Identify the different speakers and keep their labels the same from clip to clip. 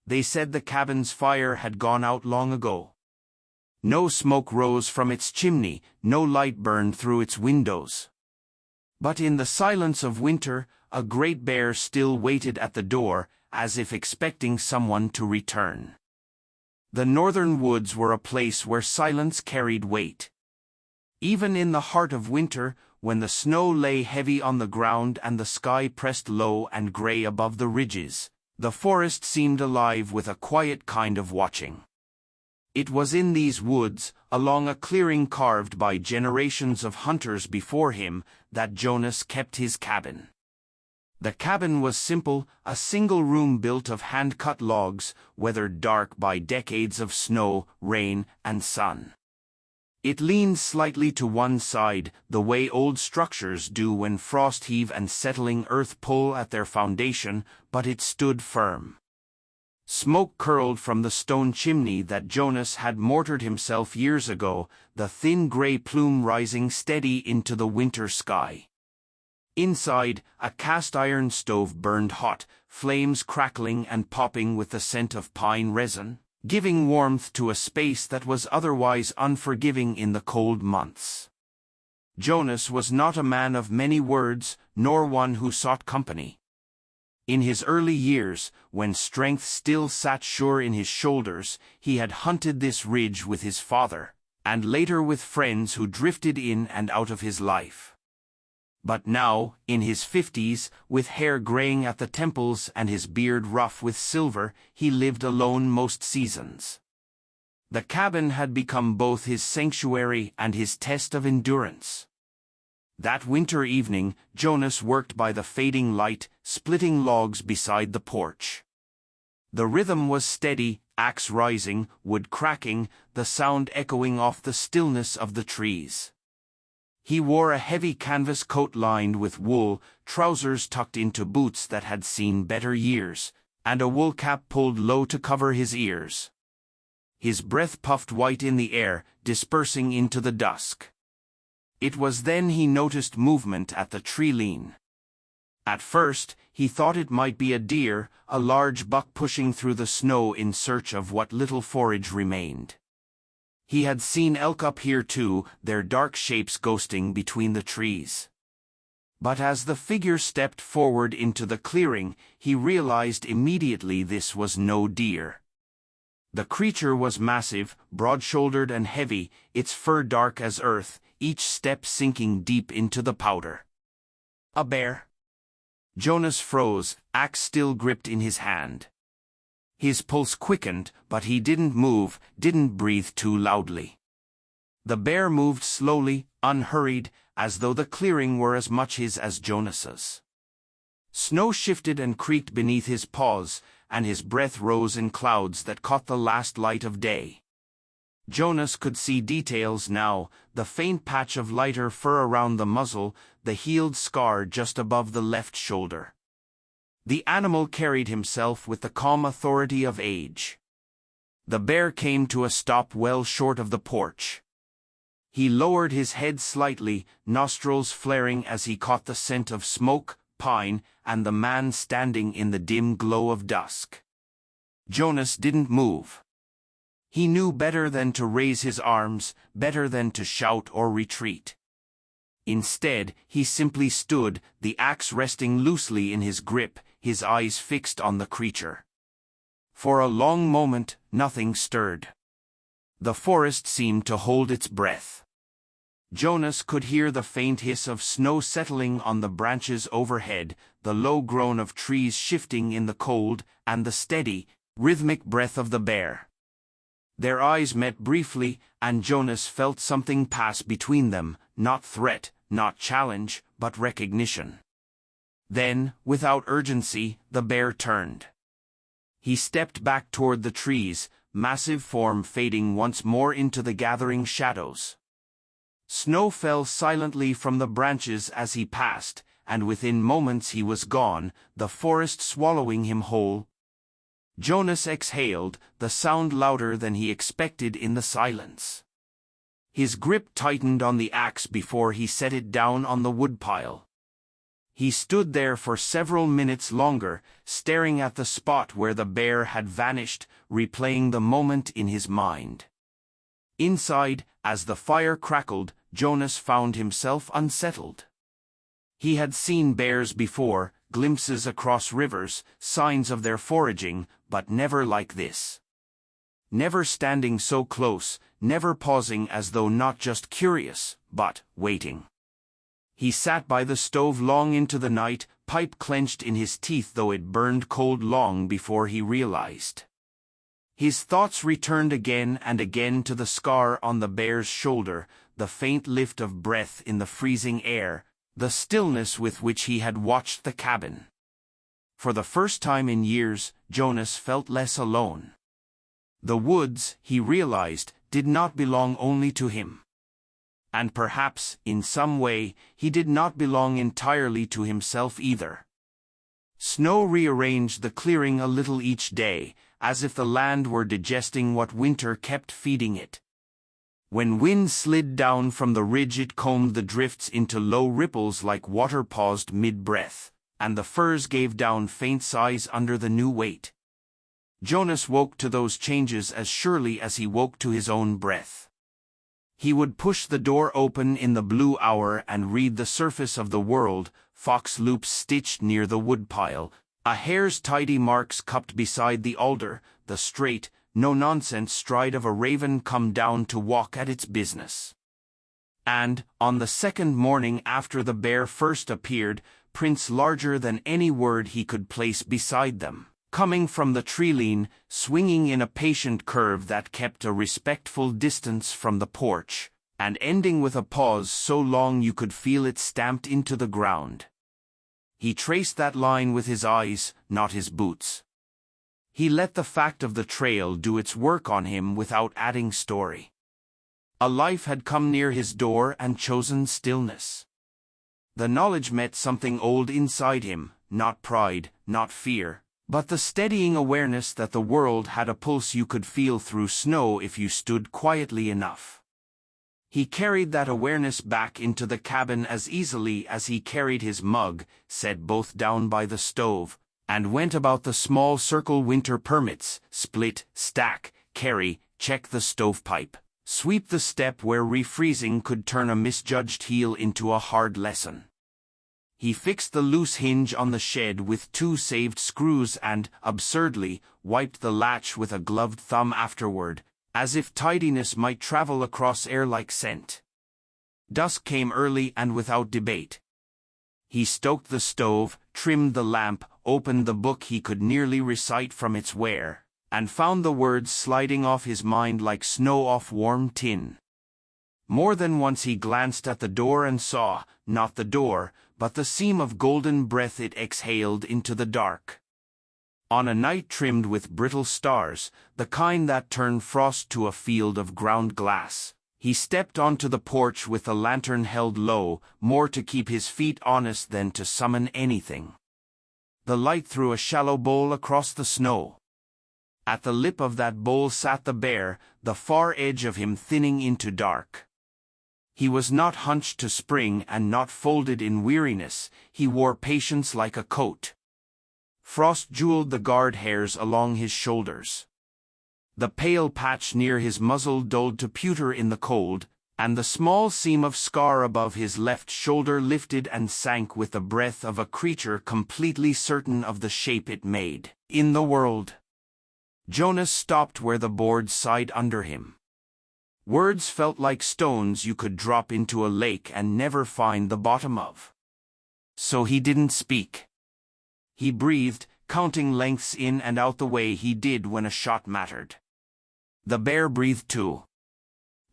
Speaker 1: They said the cabin's fire had gone out long ago. No smoke rose from its chimney, no light burned through its windows. But in the silence of winter, a great bear still waited at the door, as if expecting someone to return. The northern woods were a place where silence carried weight. Even in the heart of winter, when the snow lay heavy on the ground and the sky pressed low and gray above the ridges, the forest seemed alive with a quiet kind of watching. It was in these woods, along a clearing carved by generations of hunters before him, that Jonas kept his cabin. The cabin was simple, a single room built of hand-cut logs, weathered dark by decades of snow, rain, and sun. It leaned slightly to one side, the way old structures do when frost heave and settling earth pull at their foundation, but it stood firm. Smoke curled from the stone chimney that Jonas had mortared himself years ago, the thin gray plume rising steady into the winter sky. Inside, a cast-iron stove burned hot, flames crackling and popping with the scent of pine resin, giving warmth to a space that was otherwise unforgiving in the cold months. Jonas was not a man of many words, nor one who sought company. In his early years, when strength still sat sure in his shoulders, he had hunted this ridge with his father, and later with friends who drifted in and out of his life. But now, in his 50s, with hair graying at the temples and his beard rough with silver, he lived alone most seasons. The cabin had become both his sanctuary and his test of endurance. That winter evening, Jonas worked by the fading light, splitting logs beside the porch. The rhythm was steady, axe rising, wood cracking, the sound echoing off the stillness of the trees. He wore a heavy canvas coat lined with wool, trousers tucked into boots that had seen better years, and a wool cap pulled low to cover his ears. His breath puffed white in the air, dispersing into the dusk. It was then he noticed movement at the tree lean. At first, he thought it might be a deer, a large buck pushing through the snow in search of what little forage remained. He had seen elk up here too, their dark shapes ghosting between the trees. But as the figure stepped forward into the clearing, he realized immediately this was no deer. The creature was massive, broad-shouldered and heavy, its fur dark as earth, each step sinking deep into the powder. A bear? Jonas froze, axe still gripped in his hand. His pulse quickened, but he didn't move, didn't breathe too loudly. The bear moved slowly, unhurried, as though the clearing were as much his as Jonas's. Snow shifted and creaked beneath his paws, and his breath rose in clouds that caught the last light of day. Jonas could see details now, the faint patch of lighter fur around the muzzle, the healed scar just above the left shoulder. The animal carried himself with the calm authority of age. The bear came to a stop well short of the porch. He lowered his head slightly, nostrils flaring as he caught the scent of smoke, pine, and the man standing in the dim glow of dusk. Jonas didn't move. He knew better than to raise his arms, better than to shout or retreat. Instead, he simply stood, the axe resting loosely in his grip, his eyes fixed on the creature. For a long moment, nothing stirred. The forest seemed to hold its breath. Jonas could hear the faint hiss of snow settling on the branches overhead, the low groan of trees shifting in the cold, and the steady, rhythmic breath of the bear. Their eyes met briefly, and Jonas felt something pass between them, not threat, not challenge, but recognition. Then, without urgency, the bear turned. He stepped back toward the trees, massive form fading once more into the gathering shadows. Snow fell silently from the branches as he passed, and within moments he was gone, the forest swallowing him whole. Jonas exhaled, the sound louder than he expected in the silence. His grip tightened on the axe before he set it down on the woodpile. He stood there for several minutes longer, staring at the spot where the bear had vanished, replaying the moment in his mind. Inside, as the fire crackled, Jonas found himself unsettled. He had seen bears before, glimpses across rivers, signs of their foraging, but never like this. Never standing so close, never pausing as though not just curious, but waiting. He sat by the stove long into the night, pipe clenched in his teeth though it burned cold long before he realized. His thoughts returned again and again to the scar on the bear's shoulder, the faint lift of breath in the freezing air, the stillness with which he had watched the cabin. For the first time in years, Jonas felt less alone. The woods, he realized, did not belong only to him. And perhaps, in some way, he did not belong entirely to himself either. Snow rearranged the clearing a little each day, as if the land were digesting what winter kept feeding it. When wind slid down from the ridge it combed the drifts into low ripples like water paused mid-breath, and the firs gave down faint sighs under the new weight. Jonas woke to those changes as surely as he woke to his own breath. He would push the door open in the blue hour and read the surface of the world, fox loops stitched near the woodpile, a hare's tidy marks cupped beside the alder, the straight, no-nonsense stride of a raven come down to walk at its business. And, on the second morning after the bear first appeared, prints larger than any word he could place beside them, coming from the treeline, swinging in a patient curve that kept a respectful distance from the porch, and ending with a pause so long you could feel it stamped into the ground. He traced that line with his eyes, not his boots. He let the fact of the trail do its work on him without adding story. A life had come near his door and chosen stillness. The knowledge met something old inside him, not pride, not fear, but the steadying awareness that the world had a pulse you could feel through snow if you stood quietly enough. He carried that awareness back into the cabin as easily as he carried his mug, set both down by the stove, and went about the small circle winter permits, split, stack, carry, check the stovepipe, sweep the step where refreezing could turn a misjudged heel into a hard lesson. He fixed the loose hinge on the shed with 2 saved screws and, absurdly, wiped the latch with a gloved thumb afterward, as if tidiness might travel across air like scent. Dusk came early and without debate. He stoked the stove, trimmed the lamp, opened the book he could nearly recite from its wear, and found the words sliding off his mind like snow off warm tin. More than once he glanced at the door and saw, not the door, but the seam of golden breath it exhaled into the dark. On a night trimmed with brittle stars, the kind that turn frost to a field of ground glass, he stepped onto the porch with the lantern held low, more to keep his feet honest than to summon anything. The light threw a shallow bowl across the snow. At the lip of that bowl sat the bear, the far edge of him thinning into dark. He was not hunched to spring and not folded in weariness, he wore patience like a coat. Frost jeweled the guard hairs along his shoulders. The pale patch near his muzzle dulled to pewter in the cold, and the small seam of scar above his left shoulder lifted and sank with the breath of a creature completely certain of the shape it made in the world. Jonas stopped where the boards sighed under him. Words felt like stones you could drop into a lake and never find the bottom of. So he didn't speak. He breathed, counting lengths in and out the way he did when a shot mattered. The bear breathed too.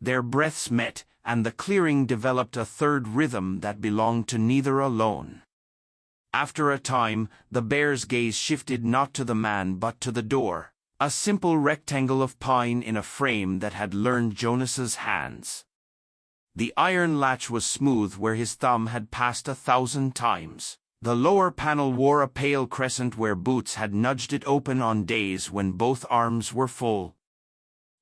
Speaker 1: Their breaths met, and the clearing developed a third rhythm that belonged to neither alone. After a time, the bear's gaze shifted not to the man but to the door, a simple rectangle of pine in a frame that had learned Jonas's hands. The iron latch was smooth where his thumb had passed 1,000 times. The lower panel wore a pale crescent where boots had nudged it open on days when both arms were full.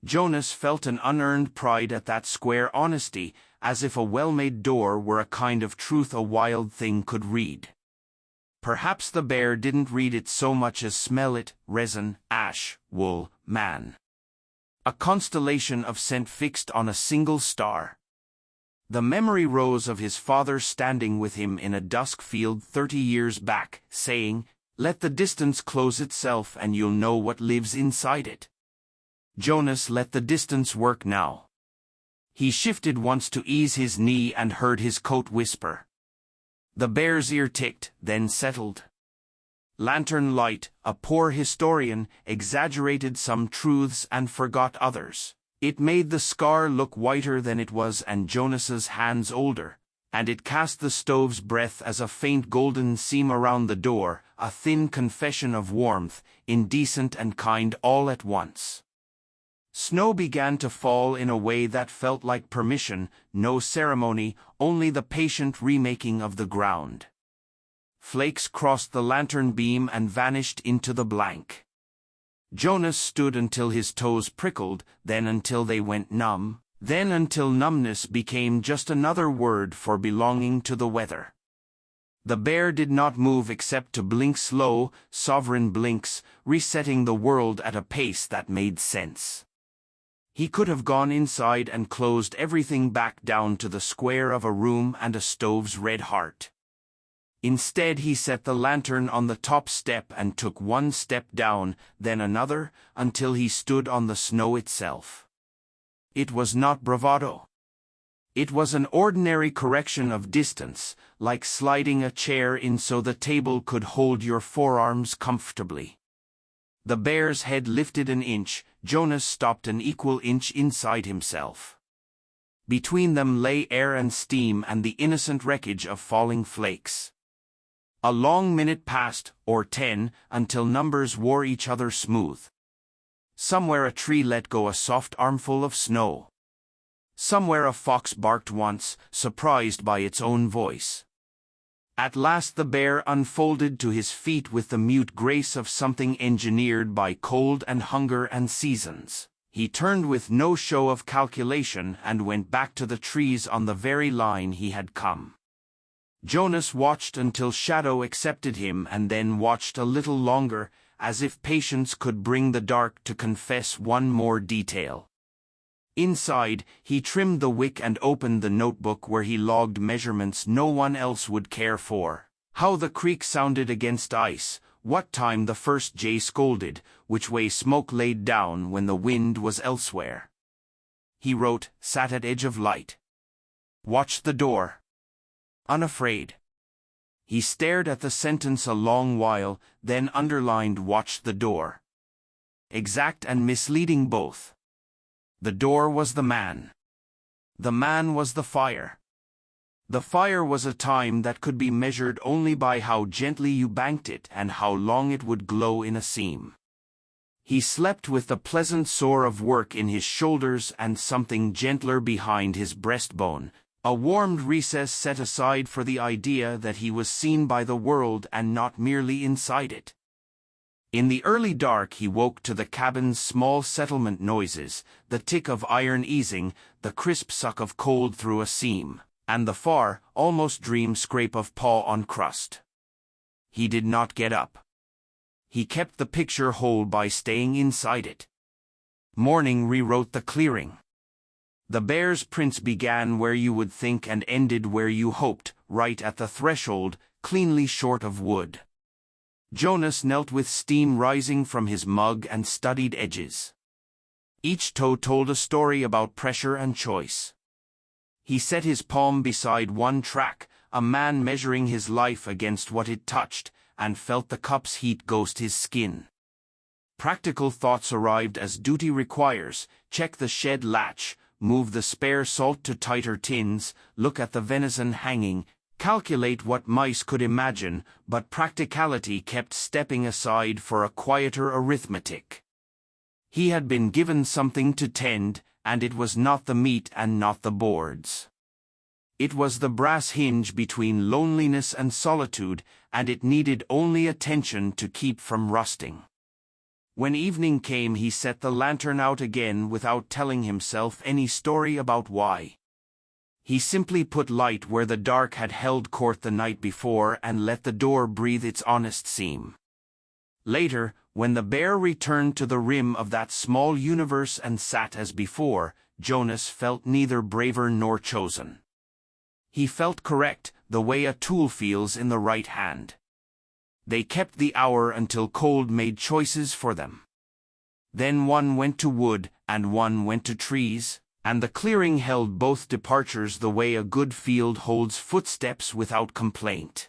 Speaker 1: Jonas felt an unearned pride at that square honesty, as if a well-made door were a kind of truth a wild thing could read. Perhaps the bear didn't read it so much as smell it: resin, ash, wool, man. A constellation of scent fixed on a single star. The memory rose of his father standing with him in a dusk field 30 years back, saying, "Let the distance close itself and you'll know what lives inside it." Jonas let the distance work now. He shifted once to ease his knee and heard his coat whisper. The bear's ear ticked, then settled. Lantern light, a poor historian, exaggerated some truths and forgot others. It made the scar look whiter than it was and Jonas's hands older, and it cast the stove's breath as a faint golden seam around the door, a thin confession of warmth, indecent and kind all at once. Snow began to fall in a way that felt like permission, no ceremony, only the patient remaking of the ground. Flakes crossed the lantern beam and vanished into the blank. Jonas stood until his toes prickled, then until they went numb, then until numbness became just another word for belonging to the weather. The bear did not move except to blink slow, sovereign blinks, resetting the world at a pace that made sense. He could have gone inside and closed everything back down to the square of a room and a stove's red heart. Instead, he set the lantern on the top step and took one step down, then another, until he stood on the snow itself. It was not bravado. It was an ordinary correction of distance, like sliding a chair in so the table could hold your forearms comfortably. The bear's head lifted an inch, Jonas stopped an equal inch inside himself. Between them lay air and steam and the innocent wreckage of falling flakes. A long minute passed, or 10, until numbers wore each other smooth. Somewhere a tree let go a soft armful of snow. Somewhere a fox barked once, surprised by its own voice. At last the bear unfolded to his feet with the mute grace of something engineered by cold and hunger and seasons. He turned with no show of calculation and went back to the trees on the very line he had come. Jonas watched until shadow accepted him and then watched a little longer, as if patience could bring the dark to confess one more detail. Inside, he trimmed the wick and opened the notebook where he logged measurements no one else would care for. How the creek sounded against ice, what time the first jay scolded, which way smoke laid down when the wind was elsewhere. He wrote, sat at edge of light. Watched the door. Unafraid. He stared at the sentence a long while, then underlined watched the door. Exact and misleading both. The door was the man. The man was the fire. The fire was a time that could be measured only by how gently you banked it and how long it would glow in a seam. He slept with the pleasant sore of work in his shoulders and something gentler behind his breastbone, a warmed recess set aside for the idea that he was seen by the world and not merely inside it. In the early dark he woke to the cabin's small settlement noises, the tick of iron easing, the crisp suck of cold through a seam, and the far, almost dream scrape of paw on crust. He did not get up. He kept the picture whole by staying inside it. Morning rewrote the clearing. The bear's prints began where you would think and ended where you hoped, right at the threshold, cleanly short of wood. Jonas knelt with steam rising from his mug and studied edges. Each toe told a story about pressure and choice. He set his palm beside one track, a man measuring his life against what it touched, and felt the cup's heat ghost his skin. Practical thoughts arrived as duty requires: check the shed latch, move the spare salt to tighter tins, look at the venison hanging, calculate what mice could imagine, but practicality kept stepping aside for a quieter arithmetic. He had been given something to tend, and it was not the meat and not the boards. It was the brass hinge between loneliness and solitude, and it needed only attention to keep from rusting. When evening came, he set the lantern out again without telling himself any story about why. He simply put light where the dark had held court the night before and let the door breathe its honest seam. Later, when the bear returned to the rim of that small universe and sat as before, Jonas felt neither braver nor chosen. He felt correct, the way a tool feels in the right hand. They kept the hour until cold made choices for them. Then one went to wood, and one went to trees, and the clearing held both departures the way a good field holds footsteps without complaint.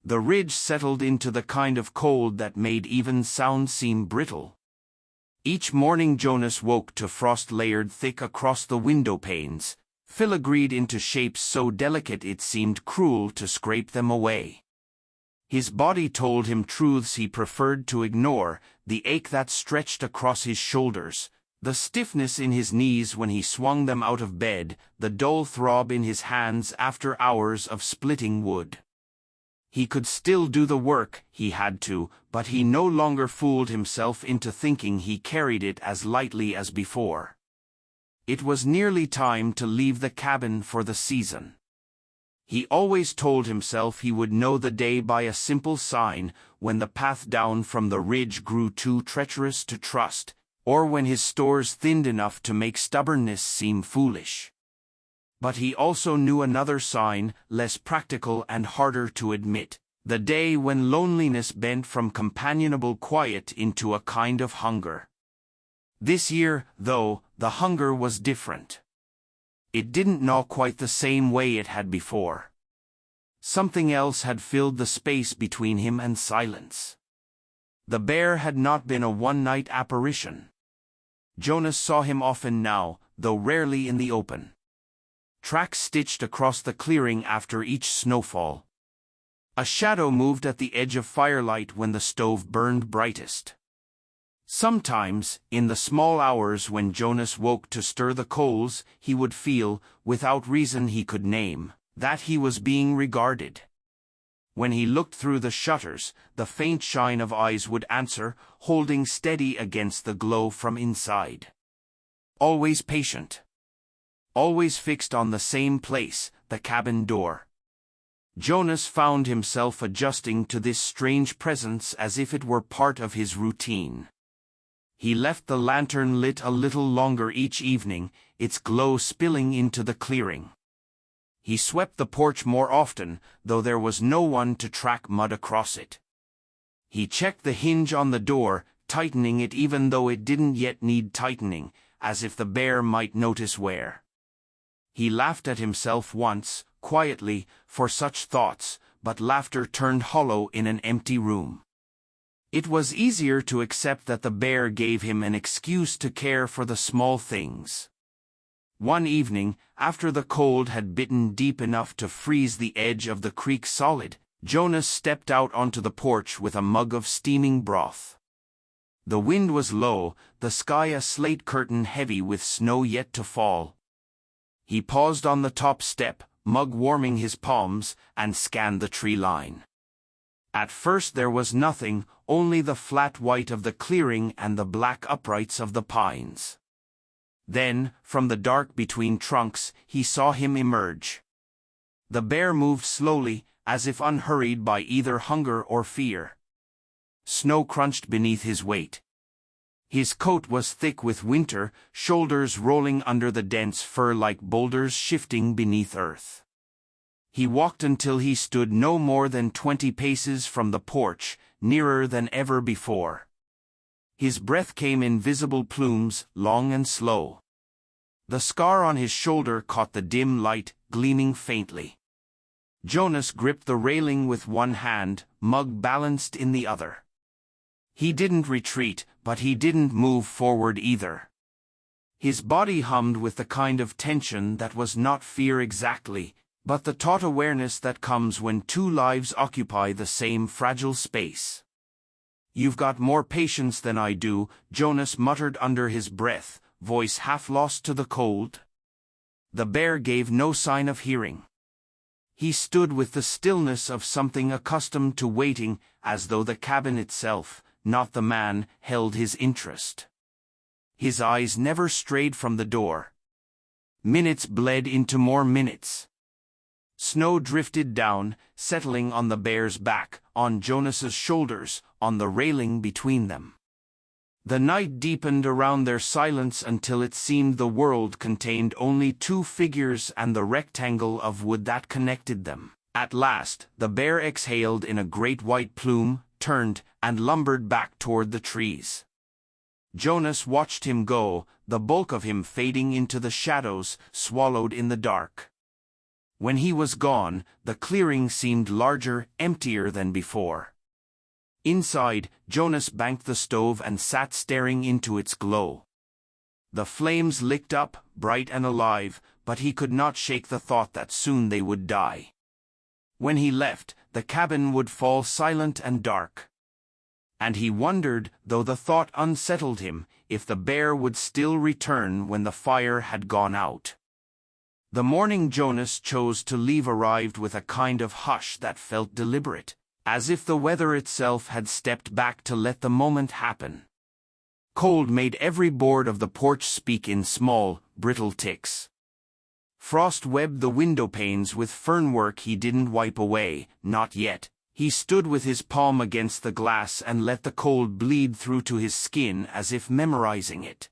Speaker 1: The ridge settled into the kind of cold that made even sound seem brittle. Each morning Jonas woke to frost layered thick across the window panes, filigreed into shapes so delicate it seemed cruel to scrape them away. His body told him truths he preferred to ignore, the ache that stretched across his shoulders, the stiffness in his knees when he swung them out of bed, the dull throb in his hands after hours of splitting wood. He could still do the work, he had to, but he no longer fooled himself into thinking he carried it as lightly as before. It was nearly time to leave the cabin for the season. He always told himself he would know the day by a simple sign, when the path down from the ridge grew too treacherous to trust, or when his stores thinned enough to make stubbornness seem foolish. But he also knew another sign, less practical and harder to admit, the day when loneliness bent from companionable quiet into a kind of hunger. This year, though, the hunger was different. It didn't gnaw quite the same way it had before. Something else had filled the space between him and silence. The bear had not been a one-night apparition. Jonas saw him often now, though rarely in the open. Tracks stitched across the clearing after each snowfall. A shadow moved at the edge of firelight when the stove burned brightest. Sometimes, in the small hours when Jonas woke to stir the coals, he would feel, without reason he could name, that he was being regarded. When he looked through the shutters, the faint shine of eyes would answer, holding steady against the glow from inside. Always patient. Always fixed on the same place, the cabin door. Jonas found himself adjusting to this strange presence as if it were part of his routine. He left the lantern lit a little longer each evening, its glow spilling into the clearing. He swept the porch more often, though there was no one to track mud across it. He checked the hinge on the door, tightening it even though it didn't yet need tightening, as if the bear might notice where. He laughed at himself once, quietly, for such thoughts, but laughter turned hollow in an empty room. It was easier to accept that the bear gave him an excuse to care for the small things. One evening, after the cold had bitten deep enough to freeze the edge of the creek solid, Jonas stepped out onto the porch with a mug of steaming broth. The wind was low, the sky a slate curtain heavy with snow yet to fall. He paused on the top step, mug warming his palms, and scanned the tree line. At first there was nothing, only the flat white of the clearing and the black uprights of the pines. Then, from the dark between trunks, he saw him emerge. The bear moved slowly, as if unhurried by either hunger or fear. Snow crunched beneath his weight. His coat was thick with winter, shoulders rolling under the dense fur like boulders shifting beneath earth. He walked until he stood no more than 20 paces from the porch, nearer than ever before. His breath came in visible plumes, long and slow. The scar on his shoulder caught the dim light, gleaming faintly. Jonas gripped the railing with one hand, mug balanced in the other. He didn't retreat, but he didn't move forward either. His body hummed with the kind of tension that was not fear exactly, but the taut awareness that comes when two lives occupy the same fragile space. "You've got more patience than I do," Jonas muttered under his breath, voice half lost to the cold. The bear gave no sign of hearing. He stood with the stillness of something accustomed to waiting, as though the cabin itself, not the man, held his interest. His eyes never strayed from the door. Minutes bled into more minutes. Snow drifted down, settling on the bear's back, on Jonas's shoulders, on the railing between them. The night deepened around their silence until it seemed the world contained only two figures and the rectangle of wood that connected them. At last, the bear exhaled in a great white plume, turned, and lumbered back toward the trees. Jonas watched him go, the bulk of him fading into the shadows, swallowed in the dark. When he was gone, the clearing seemed larger, emptier than before. Inside, Jonas banked the stove and sat staring into its glow. The flames licked up, bright and alive, but he could not shake the thought that soon they would die. When he left, the cabin would fall silent and dark. And he wondered, though the thought unsettled him, if the bear would still return when the fire had gone out. The morning Jonas chose to leave arrived with a kind of hush that felt deliberate, as if the weather itself had stepped back to let the moment happen. Cold made every board of the porch speak in small, brittle ticks. Frost webbed the window panes with fernwork he didn't wipe away, not yet. He stood with his palm against the glass and let the cold bleed through to his skin as if memorizing it.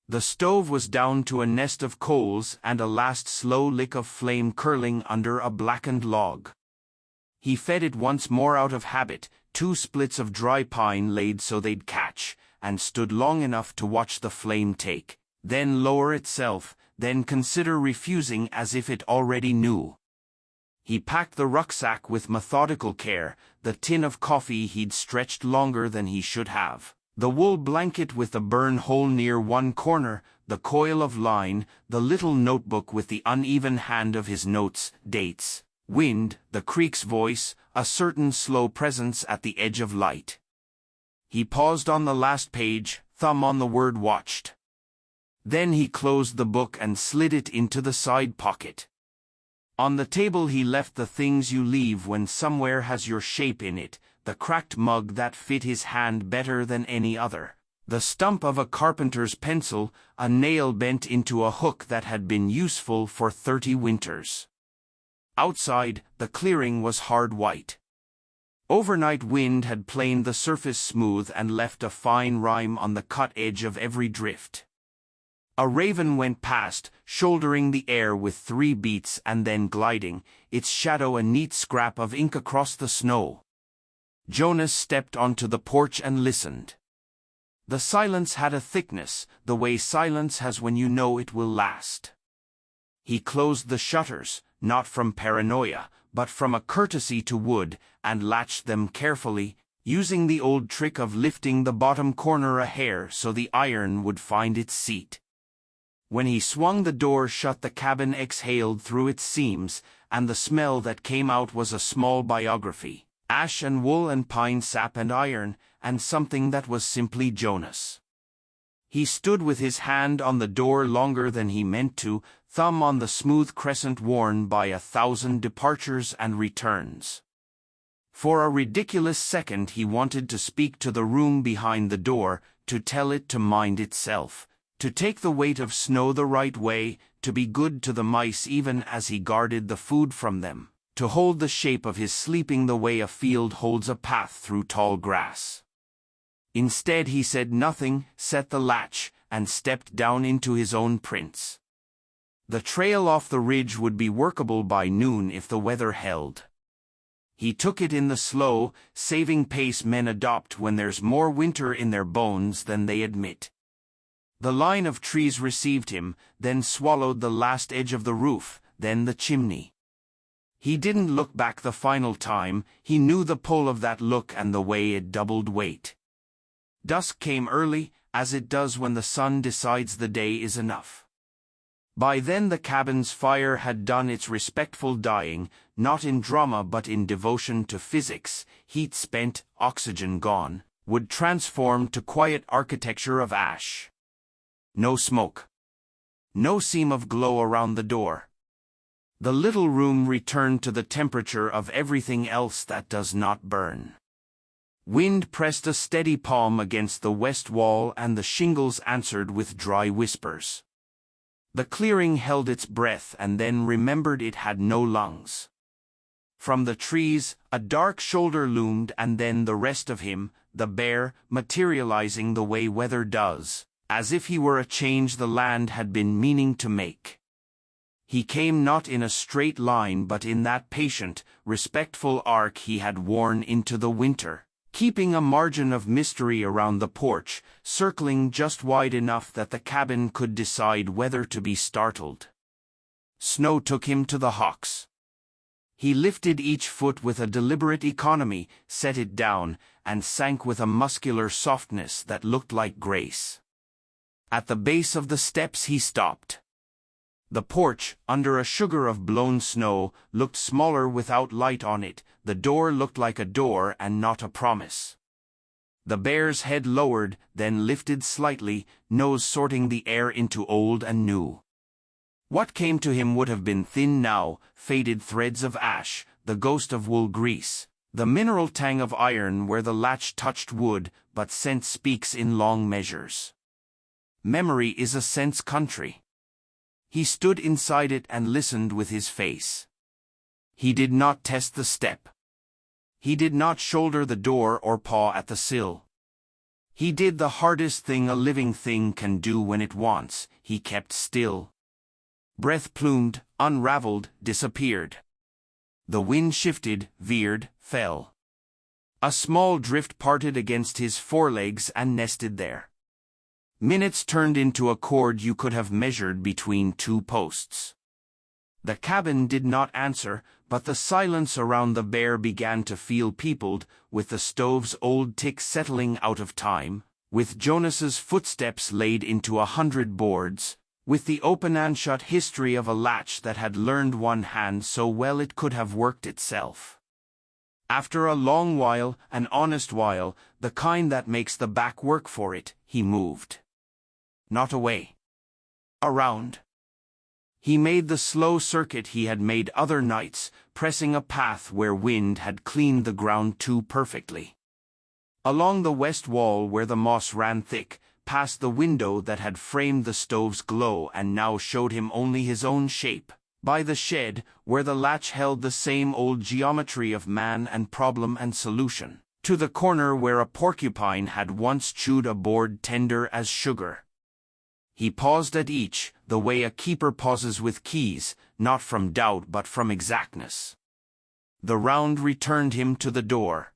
Speaker 1: The stove was down to a nest of coals and a last slow lick of flame curling under a blackened log. He fed it once more out of habit, 2 splits of dry pine laid so they'd catch, and stood long enough to watch the flame take, then lower itself, then consider refusing as if it already knew. He packed the rucksack with methodical care, the tin of coffee he'd stretched longer than he should have, the wool blanket with the burn hole near one corner, the coil of line, the little notebook with the uneven hand of his notes, dates, wind, the creek's voice, a certain slow presence at the edge of light. He paused on the last page, thumb on the word watched. Then he closed the book and slid it into the side pocket. On the table he left the things you leave when somewhere has your shape in it, the cracked mug that fit his hand better than any other, the stump of a carpenter's pencil, a nail bent into a hook that had been useful for 30 winters. Outside, the clearing was hard white. Overnight wind had planed the surface smooth and left a fine rime on the cut edge of every drift. A raven went past, shouldering the air with 3 beats and then gliding, its shadow a neat scrap of ink across the snow. Jonas stepped onto the porch and listened. The silence had a thickness, the way silence has when you know it will last. He closed the shutters, not from paranoia, but from a courtesy to wood, and latched them carefully, using the old trick of lifting the bottom corner a hair so the iron would find its seat. When he swung the door shut, the cabin exhaled through its seams, and the smell that came out was a small biography, ash and wool and pine sap and iron, and something that was simply Jonas. He stood with his hand on the door longer than he meant to, thumb on the smooth crescent worn by 1,000 departures and returns. For a ridiculous second he wanted to speak to the room behind the door, to tell it to mind itself, to take the weight of snow the right way, to be good to the mice even as he guarded the food from them, to hold the shape of his sleeping the way a field holds a path through tall grass. Instead he said nothing, set the latch, and stepped down into his own prints. The trail off the ridge would be workable by noon if the weather held. He took it in the slow, saving pace men adopt when there's more winter in their bones than they admit. The line of trees received him, then swallowed the last edge of the roof, then the chimney. He didn't look back the final time, he knew the pull of that look and the way it doubled weight. Dusk came early, as it does when the sun decides the day is enough. By then the cabin's fire had done its respectful dying, not in drama but in devotion to physics, heat spent, oxygen gone, would transform to quiet architecture of ash. No smoke. No seam of glow around the door. The little room returned to the temperature of everything else that does not burn. Wind pressed a steady palm against the west wall and the shingles answered with dry whispers. The clearing held its breath and then remembered it had no lungs. From the trees, a dark shoulder loomed, and then the rest of him, the bear, materializing the way weather does, as if he were a change the land had been meaning to make. He came not in a straight line but in that patient, respectful arc he had worn into the winter, keeping a margin of mystery around the porch, circling just wide enough that the cabin could decide whether to be startled. Snow took him to the hocks. He lifted each foot with a deliberate economy, set it down, and sank with a muscular softness that looked like grace. At the base of the steps he stopped. The porch, under a sugar of blown snow, looked smaller without light on it. The door looked like a door and not a promise. The bear's head lowered, then lifted slightly, nose sorting the air into old and new. What came to him would have been thin now, faded threads of ash, the ghost of wool grease, the mineral tang of iron where the latch touched wood, but sense speaks in long measures. Memory is a sense country. He stood inside it and listened with his face. He did not test the step. He did not shoulder the door or paw at the sill. He did the hardest thing a living thing can do when it wants. He kept still. Breath plumed, unraveled, disappeared. The wind shifted, veered, fell. A small drift parted against his forelegs and nested there. Minutes turned into a cord you could have measured between two posts. The cabin did not answer, but the silence around the bear began to feel peopled, with the stove's old tick settling out of time, with Jonas's footsteps laid into 100 boards, with the open and shut history of a latch that had learned one hand so well it could have worked itself. After a long while, an honest while, the kind that makes the back work for it, he moved. Not away. Around. He made the slow circuit he had made other nights, pressing a path where wind had cleaned the ground too perfectly. Along the west wall where the moss ran thick, past the window that had framed the stove's glow and now showed him only his own shape, by the shed, where the latch held the same old geometry of man and problem and solution, to the corner where a porcupine had once chewed a board tender as sugar. He paused at each, the way a keeper pauses with keys, not from doubt but from exactness. The round returned him to the door.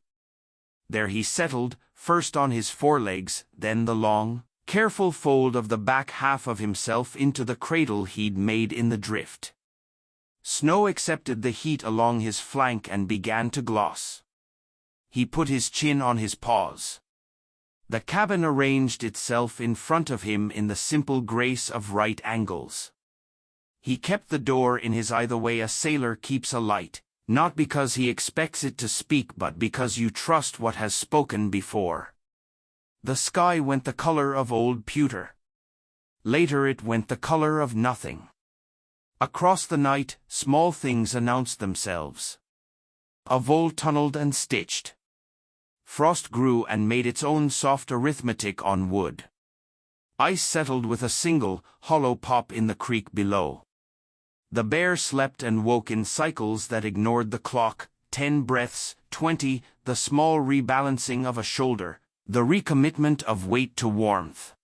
Speaker 1: There he settled, first on his forelegs, then the long, careful fold of the back half of himself into the cradle he'd made in the drift. Snow accepted the heat along his flank and began to gloss. He put his chin on his paws. The cabin arranged itself in front of him in the simple grace of right angles. He kept the door in his eye the way a sailor keeps a light, not because he expects it to speak but because you trust what has spoken before. The sky went the color of old pewter. Later it went the color of nothing. Across the night, small things announced themselves. A vole tunneled and stitched. Frost grew and made its own soft arithmetic on wood. Ice settled with a single, hollow pop in the creek below. The bear slept and woke in cycles that ignored the clock, 10 breaths, 20, the small rebalancing of a shoulder, the recommitment of weight to warmth.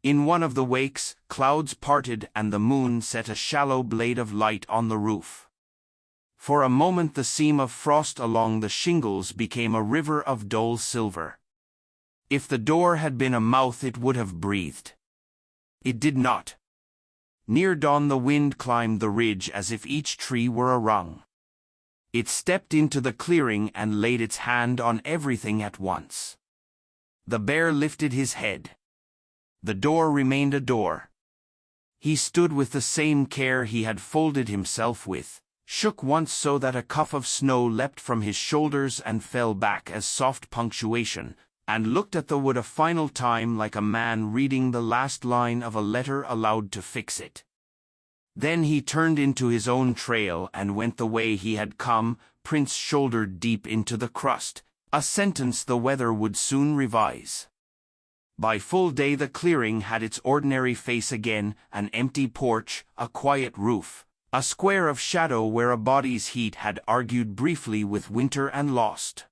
Speaker 1: In one of the wakes, clouds parted and the moon set a shallow blade of light on the roof. For a moment the seam of frost along the shingles became a river of dull silver. If the door had been a mouth it would have breathed. It did not. Near dawn the wind climbed the ridge as if each tree were a rung. It stepped into the clearing and laid its hand on everything at once. The bear lifted his head. The door remained a door. He stood with the same care he had folded himself with, shook once so that a cuff of snow leapt from his shoulders and fell back as soft punctuation, and looked at the wood a final time like a man reading the last line of a letter aloud to fix it. Then he turned into his own trail and went the way he had come, Prince shouldered deep into the crust, a sentence the weather would soon revise. By full day the clearing had its ordinary face again, an empty porch, a quiet roof, a square of shadow where a body's heat had argued briefly with winter and lost.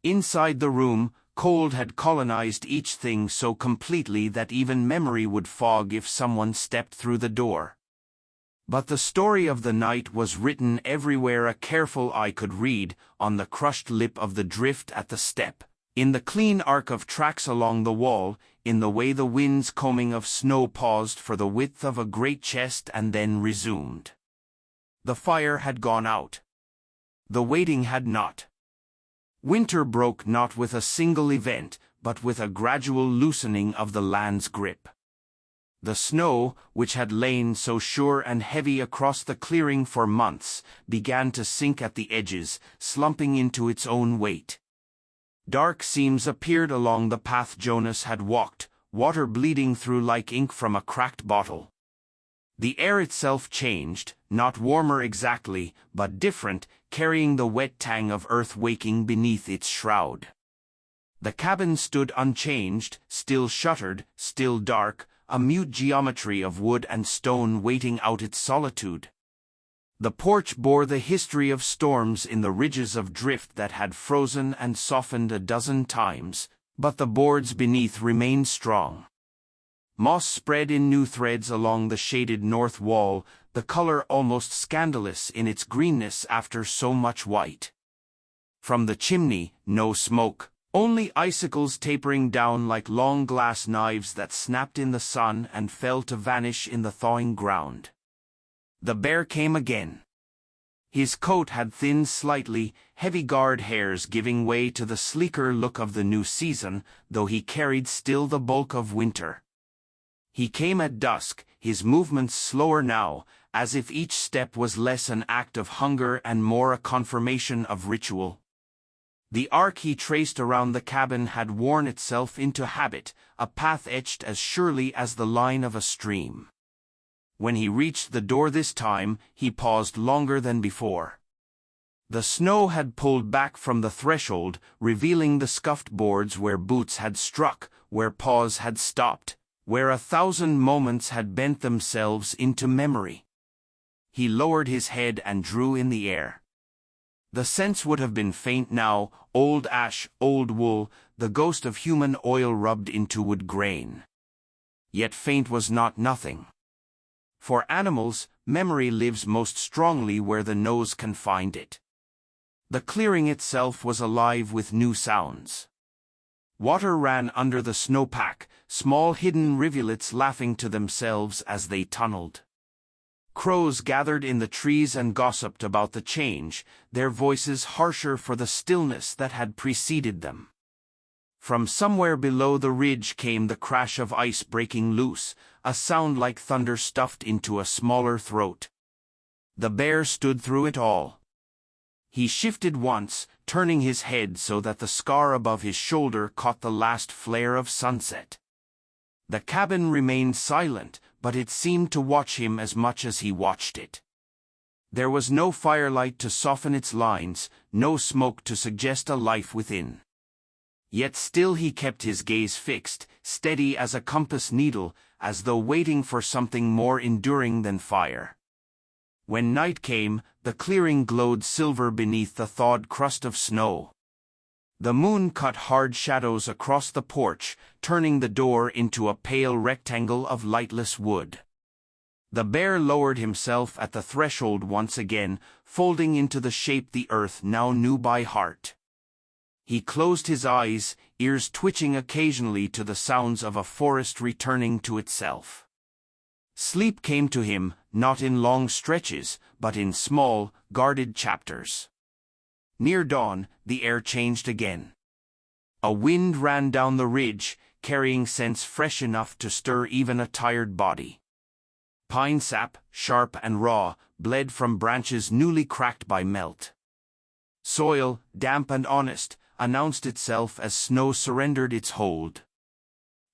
Speaker 1: Inside the room, cold had colonized each thing so completely that even memory would fog if someone stepped through the door. But the story of the night was written everywhere a careful eye could read, on the crushed lip of the drift at the step, in the clean arc of tracks along the wall, in the way the wind's combing of snow paused for the width of a great chest and then resumed. The fire had gone out. The waiting had not. Winter broke not with a single event, but with a gradual loosening of the land's grip. The snow, which had lain so sure and heavy across the clearing for months, began to sink at the edges, slumping into its own weight. Dark seams appeared along the path Jonas had walked, water bleeding through like ink from a cracked bottle. The air itself changed, not warmer exactly, but different, carrying the wet tang of earth waking beneath its shroud. The cabin stood unchanged, still shuttered, still dark, a mute geometry of wood and stone waiting out its solitude. The porch bore the history of storms in the ridges of drift that had frozen and softened a dozen times, but the boards beneath remained strong. Moss spread in new threads along the shaded north wall, the color almost scandalous in its greenness after so much white. From the chimney, no smoke, only icicles tapering down like long glass knives that snapped in the sun and fell to vanish in the thawing ground. The bear came again. His coat had thinned slightly, heavy guard hairs giving way to the sleeker look of the new season, though he carried still the bulk of winter. He came at dusk, his movements slower now, as if each step was less an act of hunger and more a confirmation of ritual. The arc he traced around the cabin had worn itself into habit, a path etched as surely as the line of a stream. When he reached the door this time, he paused longer than before. The snow had pulled back from the threshold, revealing the scuffed boards where boots had struck, where paws had stopped, where 1,000 moments had bent themselves into memory. He lowered his head and drew in the air. The scents would have been faint now, old ash, old wool, the ghost of human oil rubbed into wood grain. Yet faint was not nothing. For animals, memory lives most strongly where the nose can find it. The clearing itself was alive with new sounds. Water ran under the snowpack, small hidden rivulets laughing to themselves as they tunneled. Crows gathered in the trees and gossiped about the change, their voices harsher for the stillness that had preceded them. From somewhere below the ridge came the crash of ice breaking loose, a sound like thunder stuffed into a smaller throat. The bear stood through it all. He shifted once, turning his head so that the scar above his shoulder caught the last flare of sunset. The cabin remained silent, but it seemed to watch him as much as he watched it. There was no firelight to soften its lines, no smoke to suggest a life within. Yet still he kept his gaze fixed, steady as a compass needle, as though waiting for something more enduring than fire. When night came, the clearing glowed silver beneath the thawed crust of snow. The moon cut hard shadows across the porch, turning the door into a pale rectangle of lightless wood. The bear lowered himself at the threshold once again, folding into the shape the earth now knew by heart. He closed his eyes, ears twitching occasionally to the sounds of a forest returning to itself. Sleep came to him, not in long stretches, but in small, guarded chapters. Near dawn, the air changed again. A wind ran down the ridge, carrying scents fresh enough to stir even a tired body. Pine sap, sharp and raw, bled from branches newly cracked by melt. Soil, damp and honest, announced itself as snow surrendered its hold.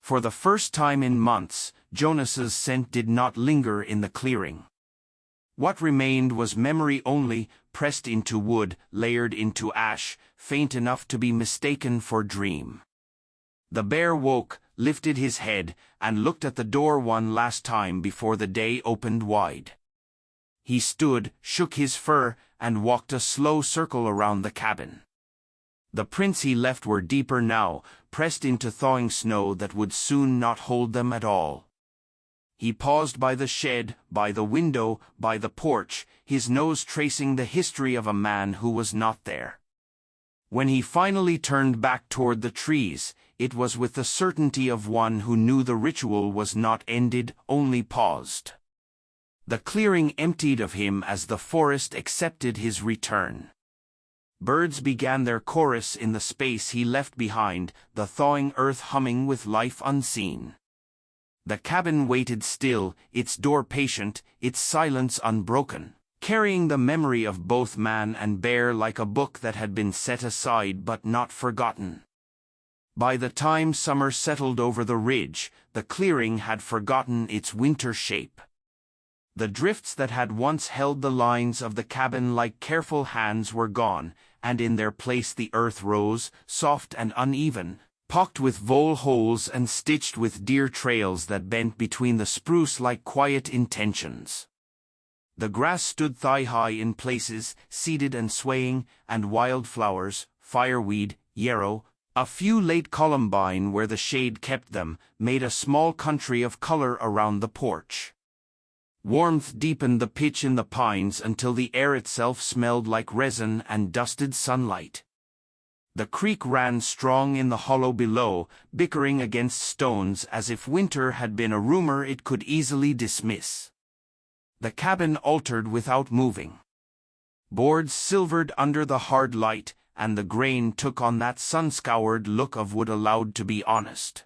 Speaker 1: For the first time in months, Jonas's scent did not linger in the clearing. What remained was memory only, pressed into wood, layered into ash, faint enough to be mistaken for dream. The bear woke, lifted his head, and looked at the door one last time before the day opened wide. He stood, shook his fur, and walked a slow circle around the cabin. The prints he left were deeper now, pressed into thawing snow that would soon not hold them at all. He paused by the shed, by the window, by the porch, his nose tracing the history of a man who was not there. When he finally turned back toward the trees, it was with the certainty of one who knew the ritual was not ended, only paused. The clearing emptied of him as the forest accepted his return. Birds began their chorus in the space he left behind, the thawing earth humming with life unseen. The cabin waited still, its door patient, its silence unbroken, carrying the memory of both man and bear like a book that had been set aside but not forgotten. By the time summer settled over the ridge, the clearing had forgotten its winter shape. The drifts that had once held the lines of the cabin like careful hands were gone, and in their place the earth rose, soft and uneven, pocked with vole holes and stitched with deer trails that bent between the spruce like quiet intentions. The grass stood thigh-high in places, seeded and swaying, and wildflowers, fireweed, yarrow, a few late columbine where the shade kept them, made a small country of color around the porch. Warmth deepened the pitch in the pines until the air itself smelled like resin and dusted sunlight. The creek ran strong in the hollow below, bickering against stones as if winter had been a rumor it could easily dismiss. The cabin altered without moving. Boards silvered under the hard light, and the grain took on that sun-scoured look of wood allowed to be honest.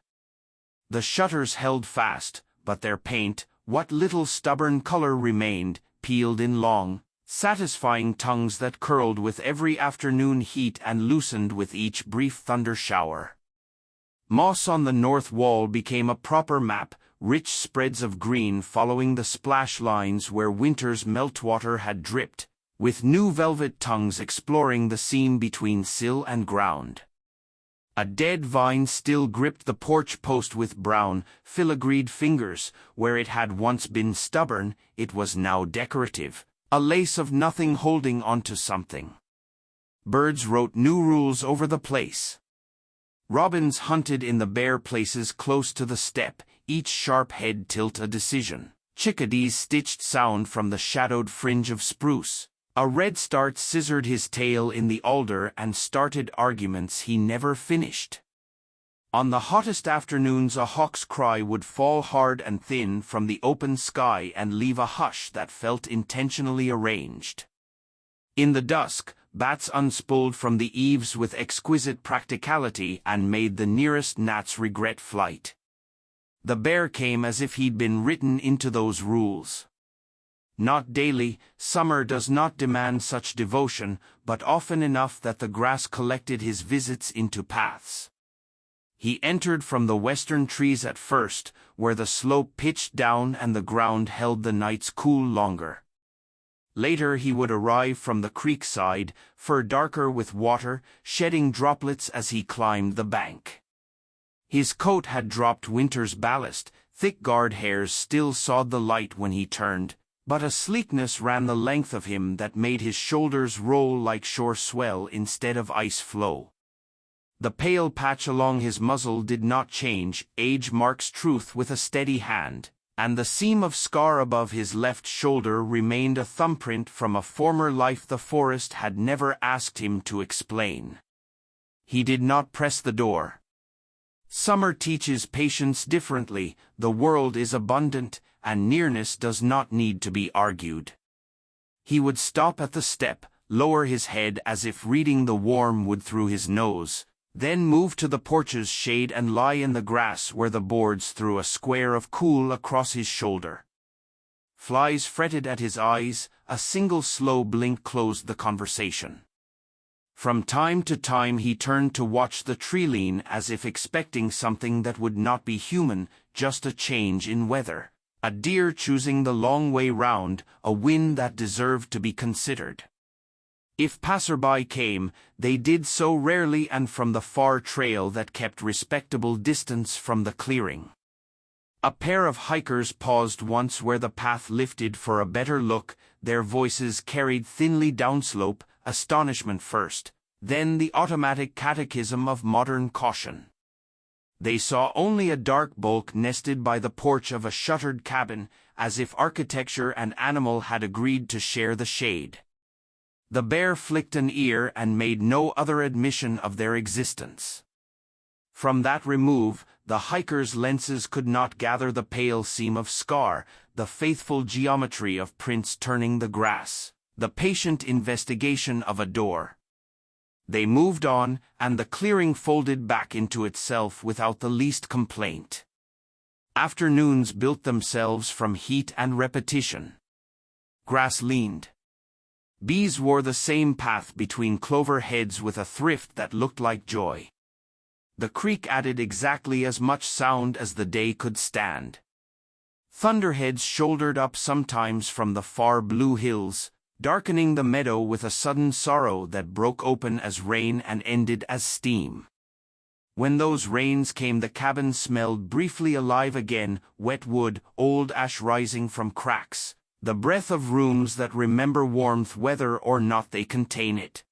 Speaker 1: The shutters held fast, but their paint, what little stubborn color remained, peeled in long, satisfying tongues that curled with every afternoon heat and loosened with each brief thunder shower. Moss on the north wall became a proper map, rich spreads of green following the splash lines where winter's meltwater had dripped, with new velvet tongues exploring the seam between sill and ground. A dead vine still gripped the porch post with brown, filigreed fingers. Where it had once been stubborn, it was now decorative, a lace of nothing holding onto something. Birds wrote new rules over the place. Robins hunted in the bare places close to the step, each sharp head tilt a decision. Chickadees stitched sound from the shadowed fringe of spruce. A redstart scissored his tail in the alder and started arguments he never finished. On the hottest afternoons a hawk's cry would fall hard and thin from the open sky and leave a hush that felt intentionally arranged. In the dusk, bats unspooled from the eaves with exquisite practicality and made the nearest gnats regret flight. The bear came as if he'd been written into those rules. Not daily, summer does not demand such devotion, but often enough that the grass collected his visits into paths. He entered from the western trees at first, where the slope pitched down and the ground held the nights cool longer. Later he would arrive from the creek side, fur darker with water, shedding droplets as he climbed the bank. His coat had dropped winter's ballast, thick guard hairs still sawed the light when he turned, but a sleekness ran the length of him that made his shoulders roll like shore swell instead of ice flow. The pale patch along his muzzle did not change, age marks truth with a steady hand, and the seam of scar above his left shoulder remained a thumbprint from a former life the forest had never asked him to explain. He did not press the door. Summer teaches patience differently, the world is abundant, and nearness does not need to be argued. He would stop at the step, lower his head as if reading the warm wood through his nose, then move to the porch's shade and lie in the grass where the boards threw a square of cool across his shoulder. Flies fretted at his eyes, a single slow blink closed the conversation. From time to time he turned to watch the tree-line as if expecting something that would not be human, just a change in weather. A deer choosing the long way round, a wind that deserved to be considered. If passerby came, they did so rarely and from the far trail that kept respectable distance from the clearing. A pair of hikers paused once where the path lifted for a better look, their voices carried thinly downslope, astonishment first, then the automatic catechism of modern caution. They saw only a dark bulk nested by the porch of a shuttered cabin, as if architecture and animal had agreed to share the shade. The bear flicked an ear and made no other admission of their existence. From that remove, the hiker's lenses could not gather the pale seam of scar, the faithful geometry of prints turning the grass, the patient investigation of a door. They moved on, and the clearing folded back into itself without the least complaint. Afternoons built themselves from heat and repetition. Grass leaned. Bees wore the same path between clover heads with a thrift that looked like joy. The creek added exactly as much sound as the day could stand. Thunderheads shouldered up sometimes from the far blue hills, darkening the meadow with a sudden sorrow that broke open as rain and ended as steam. When those rains came, the cabin smelled briefly alive again, wet wood, old ash rising from cracks, the breath of rooms that remember warmth whether or not they contain it.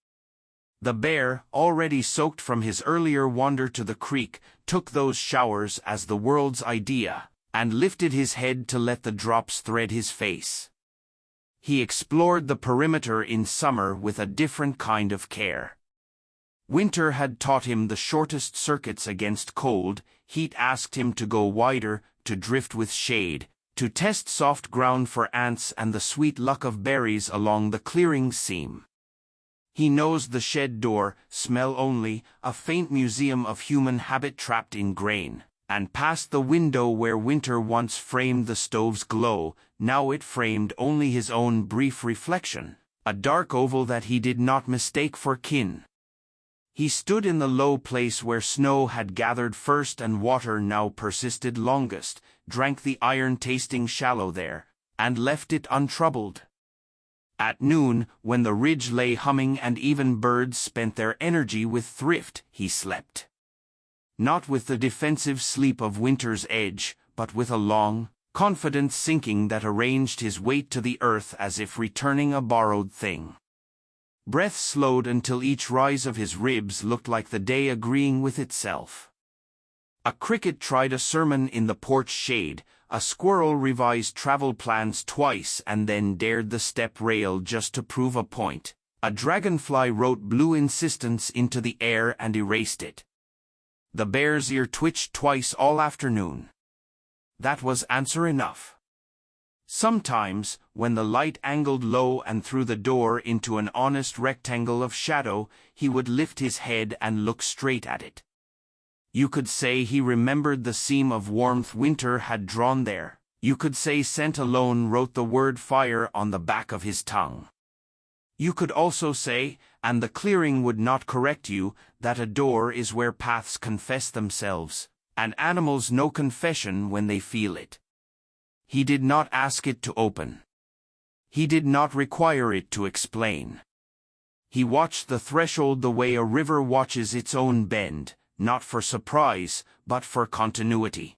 Speaker 1: The bear, already soaked from his earlier wander to the creek, took those showers as the world's idea, and lifted his head to let the drops thread his face. He explored the perimeter in summer with a different kind of care. Winter had taught him the shortest circuits against cold, heat asked him to go wider, to drift with shade, to test soft ground for ants and the sweet luck of berries along the clearing seam. He knows the shed door, smell only, a faint museum of human habit trapped in grain, and past the window where winter once framed the stove's glow, now it framed only his own brief reflection, a dark oval that he did not mistake for kin. He stood in the low place where snow had gathered first and water now persisted longest, drank the iron-tasting shallow there, and left it untroubled. At noon, when the ridge lay humming and even birds spent their energy with thrift, he slept. Not with the defensive sleep of winter's edge, but with a long, confident sinking that arranged his weight to the earth as if returning a borrowed thing. Breath slowed until each rise of his ribs looked like the day agreeing with itself. A cricket tried a sermon in the porch shade, a squirrel revised travel plans twice and then dared the step rail just to prove a point. A dragonfly wrote blue insistence into the air and erased it. The bear's ear twitched twice all afternoon. That was answer enough. Sometimes, when the light angled low and through the door into an honest rectangle of shadow, he would lift his head and look straight at it. You could say he remembered the seam of warmth winter had drawn there. You could say scent alone wrote the word fire on the back of his tongue. You could also say, and the clearing would not correct you, that a door is where paths confess themselves, and animals know confession when they feel it. He did not ask it to open. He did not require it to explain. He watched the threshold the way a river watches its own bend, not for surprise, but for continuity.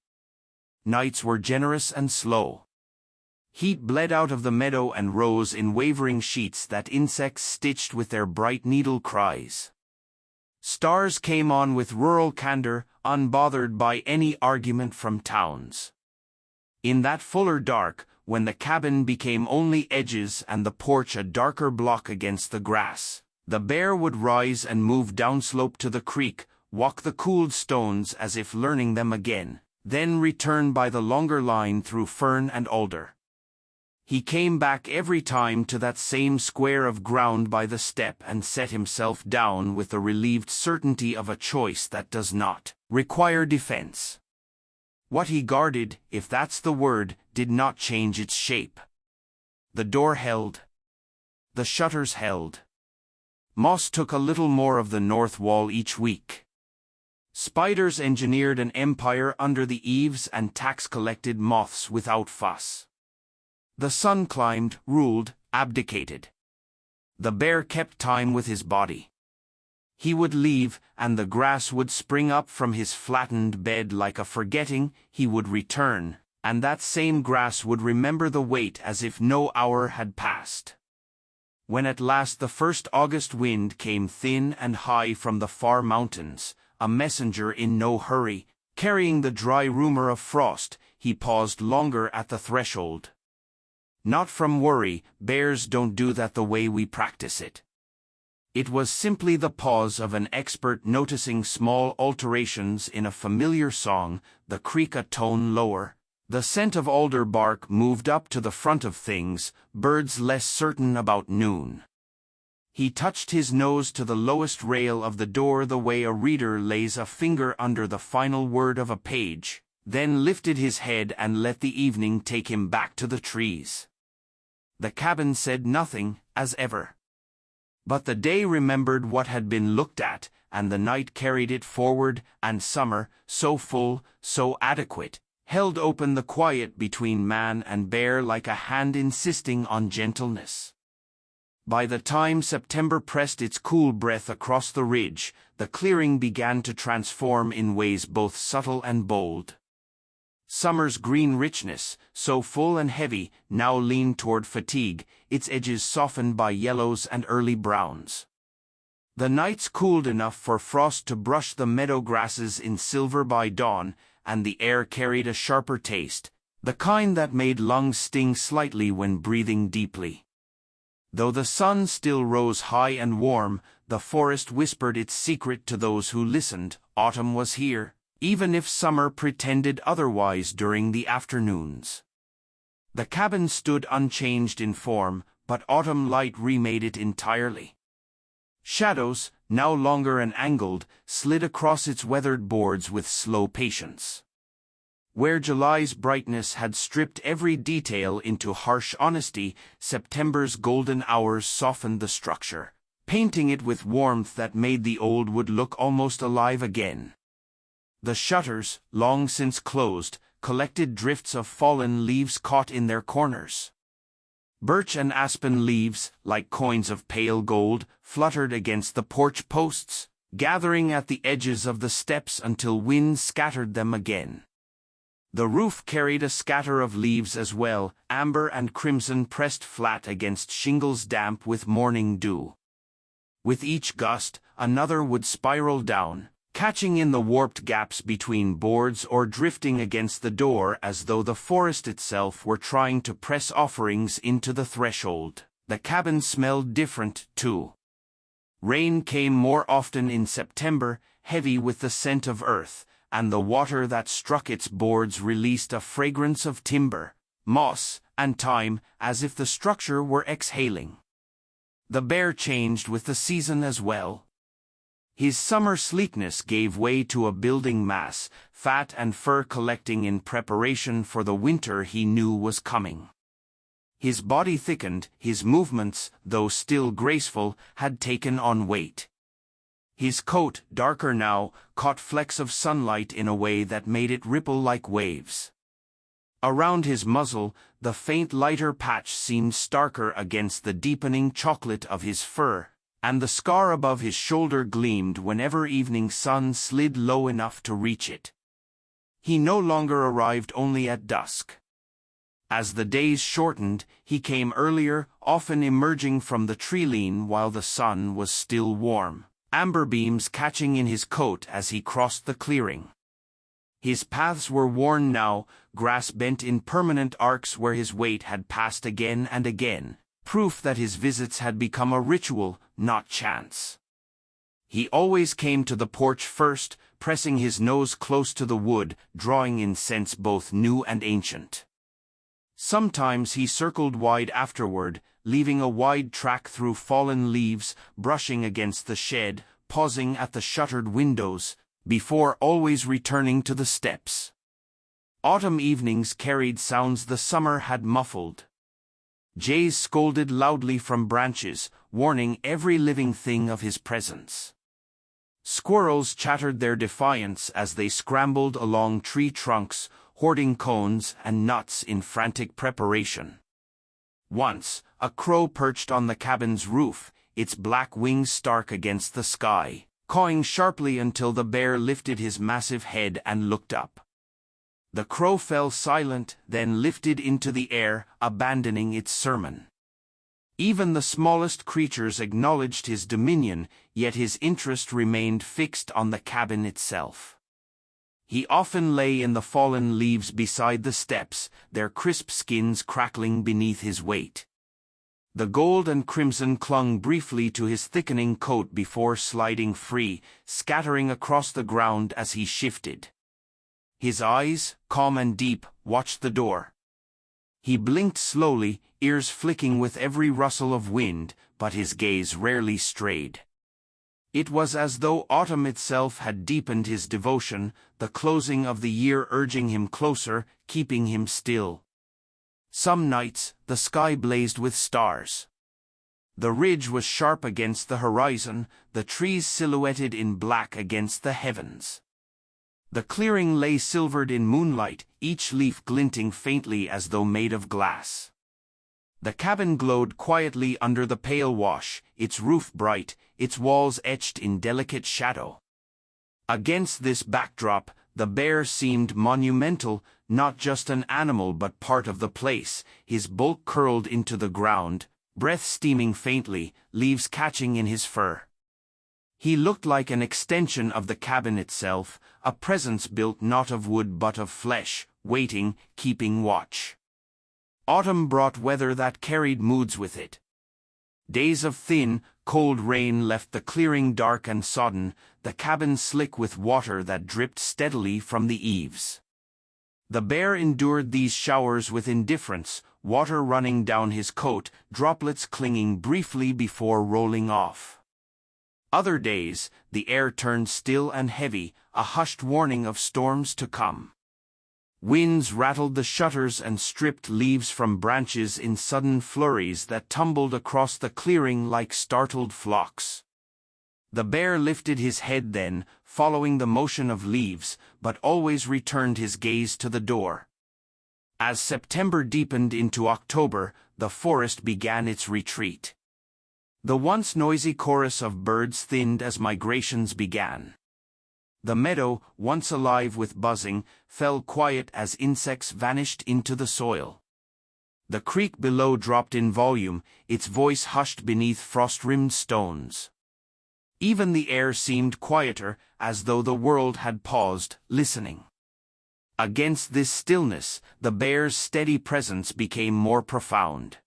Speaker 1: Nights were generous and slow. Heat bled out of the meadow and rose in wavering sheets that insects stitched with their bright needle cries. Stars came on with rural candor, unbothered by any argument from towns. In that fuller dark, when the cabin became only edges and the porch a darker block against the grass, the bear would rise and move downslope to the creek, walk the cooled stones as if learning them again, then return by the longer line through fern and alder. He came back every time to that same square of ground by the step and set himself down with the relieved certainty of a choice that does not require defense. What he guarded, if that's the word, did not change its shape. The door held. The shutters held. Moss took a little more of the north wall each week. Spiders engineered an empire under the eaves and tax-collected moths without fuss. The sun climbed, ruled, abdicated. The bear kept time with his body. He would leave, and the grass would spring up from his flattened bed like a forgetting. He would return, and that same grass would remember the wait as if no hour had passed. When at last the first August wind came thin and high from the far mountains, a messenger in no hurry, carrying the dry rumor of frost, he paused longer at the threshold. Not from worry, bears don't do that the way we practice it. It was simply the pause of an expert noticing small alterations in a familiar song, the creak a tone lower. The scent of alder bark moved up to the front of things, birds less certain about noon. He touched his nose to the lowest rail of the door the way a reader lays a finger under the final word of a page, then lifted his head and let the evening take him back to the trees. The cabin said nothing, as ever. But the day remembered what had been looked at, and the night carried it forward, and summer, so full, so adequate, held open the quiet between man and bear like a hand insisting on gentleness. By the time September pressed its cool breath across the ridge, the clearing began to transform in ways both subtle and bold. Summer's green richness, so full and heavy, now leaned toward fatigue, its edges softened by yellows and early browns. The nights cooled enough for frost to brush the meadow grasses in silver by dawn, and the air carried a sharper taste, the kind that made lungs sting slightly when breathing deeply. Though the sun still rose high and warm, the forest whispered its secret to those who listened. Autumn was here, even if summer pretended otherwise during the afternoons. The cabin stood unchanged in form, but autumn light remade it entirely. Shadows, now longer and angled, slid across its weathered boards with slow patience. Where July's brightness had stripped every detail into harsh honesty, September's golden hours softened the structure, painting it with warmth that made the old wood look almost alive again. The shutters, long since closed, collected drifts of fallen leaves caught in their corners. Birch and aspen leaves, like coins of pale gold, fluttered against the porch posts, gathering at the edges of the steps until wind scattered them again. The roof carried a scatter of leaves as well, amber and crimson pressed flat against shingles damp with morning dew. With each gust, another would spiral down, catching in the warped gaps between boards or drifting against the door as though the forest itself were trying to press offerings into the threshold. The cabin smelled different, too. Rain came more often in September, heavy with the scent of earth, and the water that struck its boards released a fragrance of timber, moss, and thyme, as if the structure were exhaling. The bear changed with the season as well. His summer sleekness gave way to a building mass, fat and fur collecting in preparation for the winter he knew was coming. His body thickened, his movements, though still graceful, had taken on weight. His coat, darker now, caught flecks of sunlight in a way that made it ripple like waves. Around his muzzle, the faint lighter patch seemed starker against the deepening chocolate of his fur, and the scar above his shoulder gleamed whenever evening sun slid low enough to reach it. He no longer arrived only at dusk. As the days shortened, he came earlier, often emerging from the tree-line while the sun was still warm, amber beams catching in his coat as he crossed the clearing. His paths were worn now, grass bent in permanent arcs where his weight had passed again and again, proof that his visits had become a ritual, not chance. He always came to the porch first, pressing his nose close to the wood, drawing in scents both new and ancient. Sometimes he circled wide afterward, leaving a wide track through fallen leaves, brushing against the shed, pausing at the shuttered windows, before always returning to the steps. Autumn evenings carried sounds the summer had muffled. Jays scolded loudly from branches, warning every living thing of his presence. Squirrels chattered their defiance as they scrambled along tree trunks, hoarding cones and nuts in frantic preparation. Once, a crow perched on the cabin's roof, its black wings stark against the sky, cawing sharply until the bear lifted his massive head and looked up. The crow fell silent, then lifted into the air, abandoning its sermon. Even the smallest creatures acknowledged his dominion, yet his interest remained fixed on the cabin itself. He often lay in the fallen leaves beside the steps, their crisp skins crackling beneath his weight. The gold and crimson clung briefly to his thickening coat before sliding free, scattering across the ground as he shifted. His eyes, calm and deep, watched the door. He blinked slowly, ears flicking with every rustle of wind, but his gaze rarely strayed. It was as though autumn itself had deepened his devotion, the closing of the year urging him closer, keeping him still. Some nights, the sky blazed with stars. The ridge was sharp against the horizon, the trees silhouetted in black against the heavens. The clearing lay silvered in moonlight, each leaf glinting faintly as though made of glass. The cabin glowed quietly under the pale wash, its roof bright, its walls etched in delicate shadow. Against this backdrop, the bear seemed monumental, not just an animal but part of the place, his bulk curled into the ground, breath steaming faintly, leaves catching in his fur. He looked like an extension of the cabin itself, a presence built not of wood but of flesh, waiting, keeping watch. Autumn brought weather that carried moods with it. Days of thin, cold rain left the clearing dark and sodden, the cabin slick with water that dripped steadily from the eaves. The bear endured these showers with indifference, water running down his coat, droplets clinging briefly before rolling off. Other days, the air turned still and heavy, a hushed warning of storms to come. Winds rattled the shutters and stripped leaves from branches in sudden flurries that tumbled across the clearing like startled flocks. The bear lifted his head then, following the motion of leaves, but always returned his gaze to the door. As September deepened into October, the forest began its retreat. The once noisy chorus of birds thinned as migrations began. The meadow, once alive with buzzing, fell quiet as insects vanished into the soil. The creek below dropped in volume, its voice hushed beneath frost-rimmed stones. Even the air seemed quieter, as though the world had paused, listening. Against this stillness, the bear's steady presence became more profound.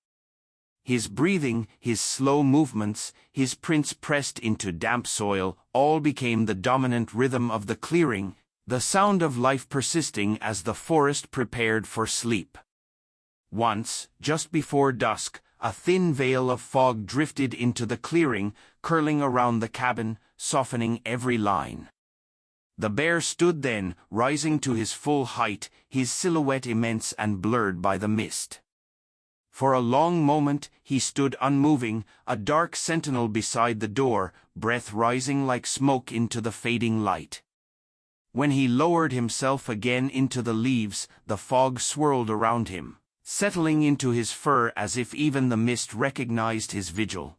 Speaker 1: His breathing, his slow movements, his prints pressed into damp soil, all became the dominant rhythm of the clearing, the sound of life persisting as the forest prepared for sleep. Once, just before dusk, a thin veil of fog drifted into the clearing, curling around the cabin, softening every line. The bear stood then, rising to his full height, his silhouette immense and blurred by the mist. For a long moment, he stood unmoving, a dark sentinel beside the door, breath rising like smoke into the fading light. When he lowered himself again into the leaves, the fog swirled around him, settling into his fur as if even the mist recognized his vigil.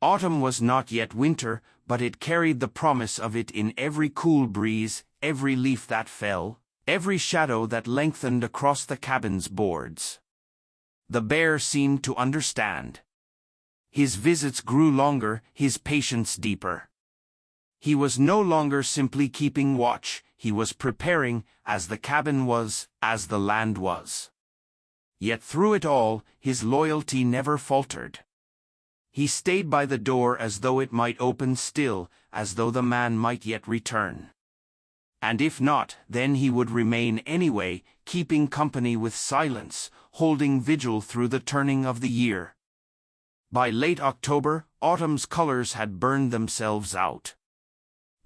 Speaker 1: Autumn was not yet winter, but it carried the promise of it in every cool breeze, every leaf that fell, every shadow that lengthened across the cabin's boards. The bear seemed to understand. His visits grew longer, his patience deeper. He was no longer simply keeping watch, he was preparing, as the cabin was, as the land was. Yet through it all, his loyalty never faltered. He stayed by the door as though it might open still, as though the man might yet return. And if not, then he would remain anyway, keeping company with silence, holding vigil through the turning of the year. By late October, autumn's colors had burned themselves out.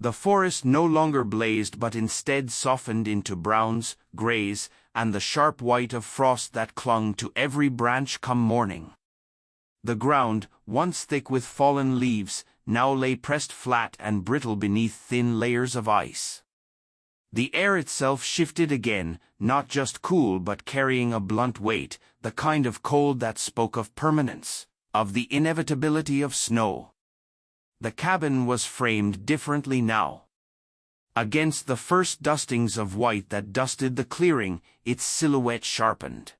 Speaker 1: The forest no longer blazed but instead softened into browns, grays, and the sharp white of frost that clung to every branch come morning. The ground, once thick with fallen leaves, now lay pressed flat and brittle beneath thin layers of ice. The air itself shifted again, not just cool but carrying a blunt weight, the kind of cold that spoke of permanence, of the inevitability of snow. The cabin was framed differently now. Against the first dustings of white that dusted the clearing, its silhouette sharpened.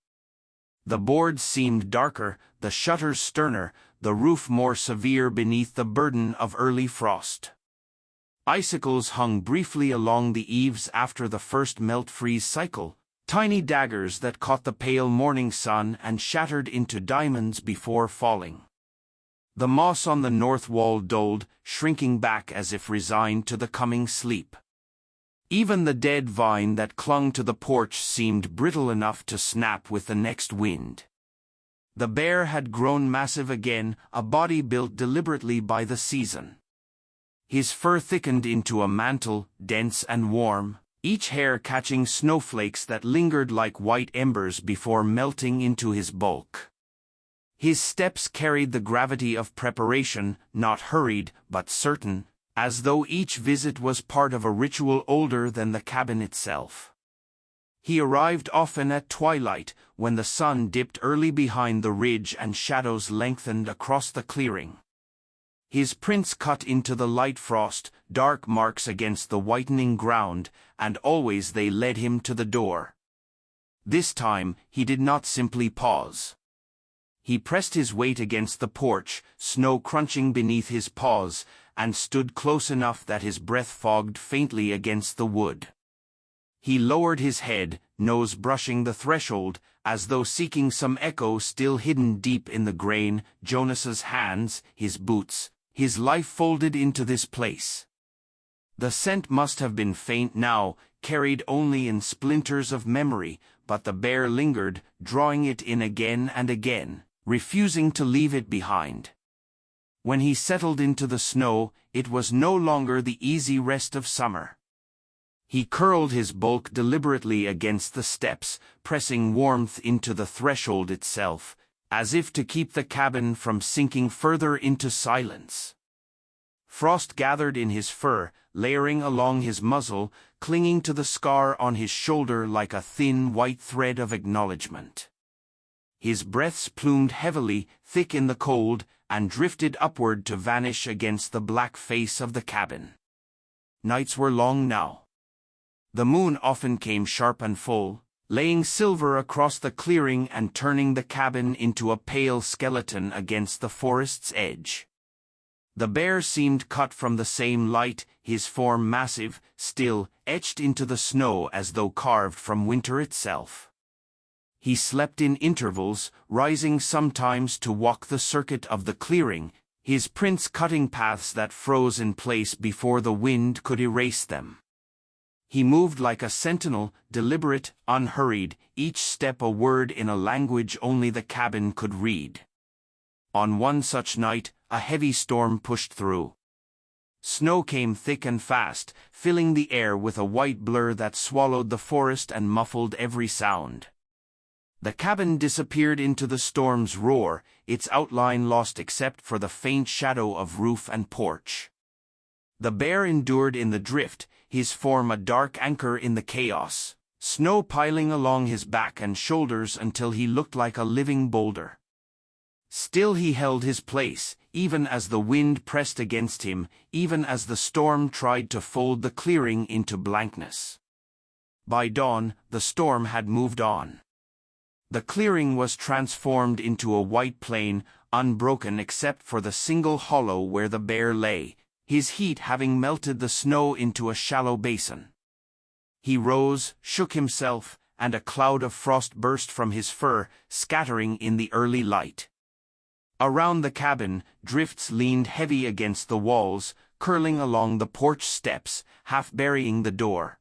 Speaker 1: The boards seemed darker, the shutters sterner, the roof more severe beneath the burden of early frost. Icicles hung briefly along the eaves after the first melt-freeze cycle, tiny daggers that caught the pale morning sun and shattered into diamonds before falling. The moss on the north wall dulled, shrinking back as if resigned to the coming sleep. Even the dead vine that clung to the porch seemed brittle enough to snap with the next wind. The bear had grown massive again, a body built deliberately by the season. His fur thickened into a mantle, dense and warm, each hair catching snowflakes that lingered like white embers before melting into his bulk. His steps carried the gravity of preparation, not hurried, but certain, as though each visit was part of a ritual older than the cabin itself. He arrived often at twilight, when the sun dipped early behind the ridge and shadows lengthened across the clearing. His prints cut into the light frost, dark marks against the whitening ground, and always they led him to the door. This time, he did not simply pause. He pressed his weight against the porch, snow crunching beneath his paws, and stood close enough that his breath fogged faintly against the wood. He lowered his head, nose brushing the threshold, as though seeking some echo still hidden deep in the grain. Jonas's hands, his boots, his life folded into this place. The scent must have been faint now, carried only in splinters of memory, but the bear lingered, drawing it in again and again, refusing to leave it behind. When he settled into the snow, it was no longer the easy rest of summer. He curled his bulk deliberately against the steps, pressing warmth into the threshold itself, as if to keep the cabin from sinking further into silence. Frost gathered in his fur, layering along his muzzle, clinging to the scar on his shoulder like a thin white thread of acknowledgement. His breaths plumed heavily, thick in the cold, and drifted upward to vanish against the black face of the cabin. Nights were long now. The moon often came sharp and full, laying silver across the clearing and turning the cabin into a pale skeleton against the forest's edge. The bear seemed cut from the same light, his form massive, still, etched into the snow as though carved from winter itself. He slept in intervals, rising sometimes to walk the circuit of the clearing, his prints cutting paths that froze in place before the wind could erase them. He moved like a sentinel, deliberate, unhurried, each step a word in a language only the cabin could read. On one such night, a heavy storm pushed through. Snow came thick and fast, filling the air with a white blur that swallowed the forest and muffled every sound. The cabin disappeared into the storm's roar, its outline lost except for the faint shadow of roof and porch. The bear endured in the drift, his form a dark anchor in the chaos, snow piling along his back and shoulders until he looked like a living boulder. Still he held his place, even as the wind pressed against him, even as the storm tried to fold the clearing into blankness. By dawn, the storm had moved on. The clearing was transformed into a white plain, unbroken except for the single hollow where the bear lay, his heat having melted the snow into a shallow basin. He rose, shook himself, and a cloud of frost burst from his fur, scattering in the early light. Around the cabin, drifts leaned heavy against the walls, curling along the porch steps, half burying the door.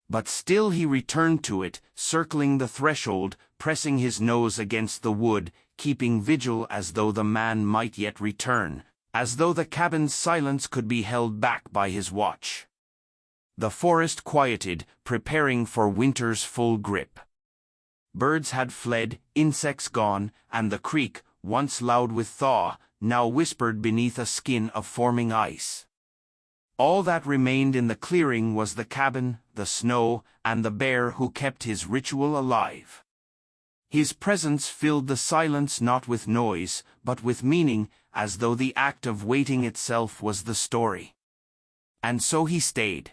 Speaker 1: But still he returned to it, circling the threshold, pressing his nose against the wood, keeping vigil as though the man might yet return, as though the cabin's silence could be held back by his watch. The forest quieted, preparing for winter's full grip. Birds had fled, insects gone, and the creek, once loud with thaw, now whispered beneath a skin of forming ice. All that remained in the clearing was the cabin, the snow, and the bear who kept his ritual alive. His presence filled the silence not with noise, but with meaning, as though the act of waiting itself was the story. And so he stayed.